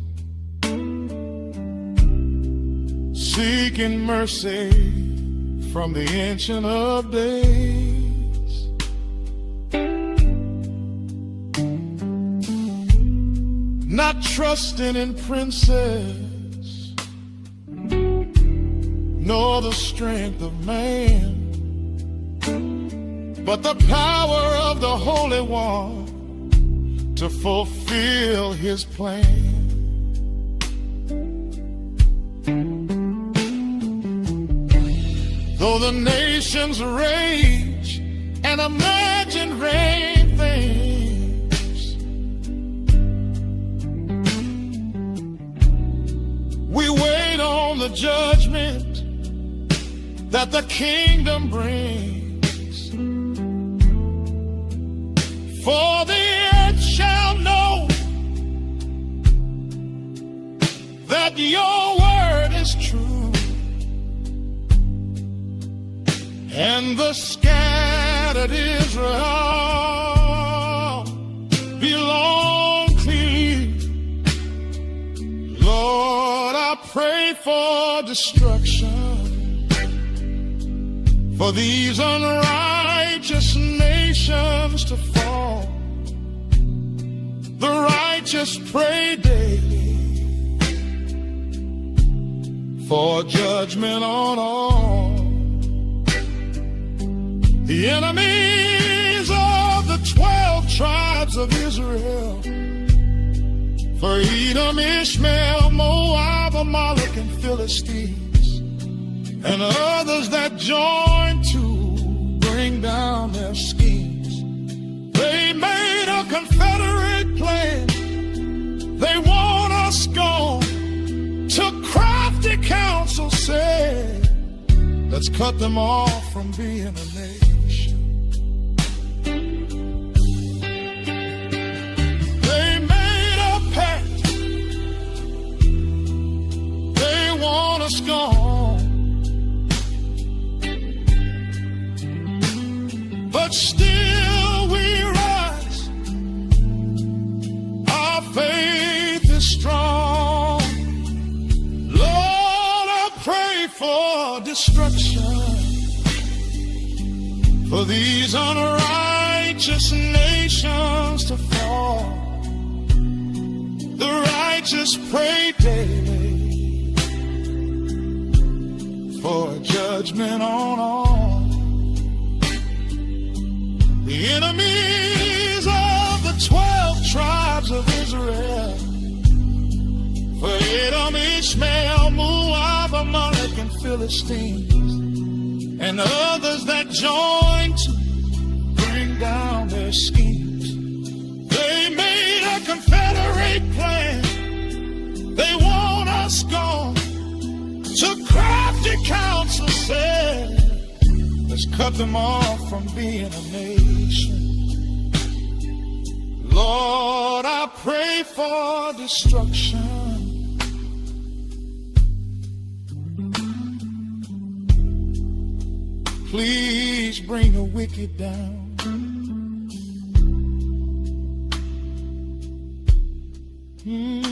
seeking mercy from the Ancient of Days. Not trusting in princes, nor the strength of man, but the power of the Holy One to fulfill his plan. Though the nations rage and imagine great things, we wait on the judgment that the kingdom brings. For the earth shall know that your word is true, and the scattered Israel belong destruction for these unrighteous nations to fall. The righteous pray daily for judgment on all. The enemies of the 12 tribes of Israel, for Edom, Ishmael, Moab, Amalek, and Philistines, and others that join to bring down their schemes. They made a Confederate plan. They want us gone. Took crafty counsel, said, let's cut them off from being a nation. They made a pact. They want us gone. But still we rise. Our faith is strong. Lord, I pray for destruction for these unrighteous nations to fall. The righteous pray daily for judgment on all. The enemies of the 12 tribes of Israel, for Edom, Ishmael, Moab, Amalek, and Philistines, and others that join to bring down their schemes. They made a Confederate plan. They want us gone. Took crafty counsel, said, let's cut them off from being a nation. Lord, I pray for destruction. Please bring the wicked down. Mm.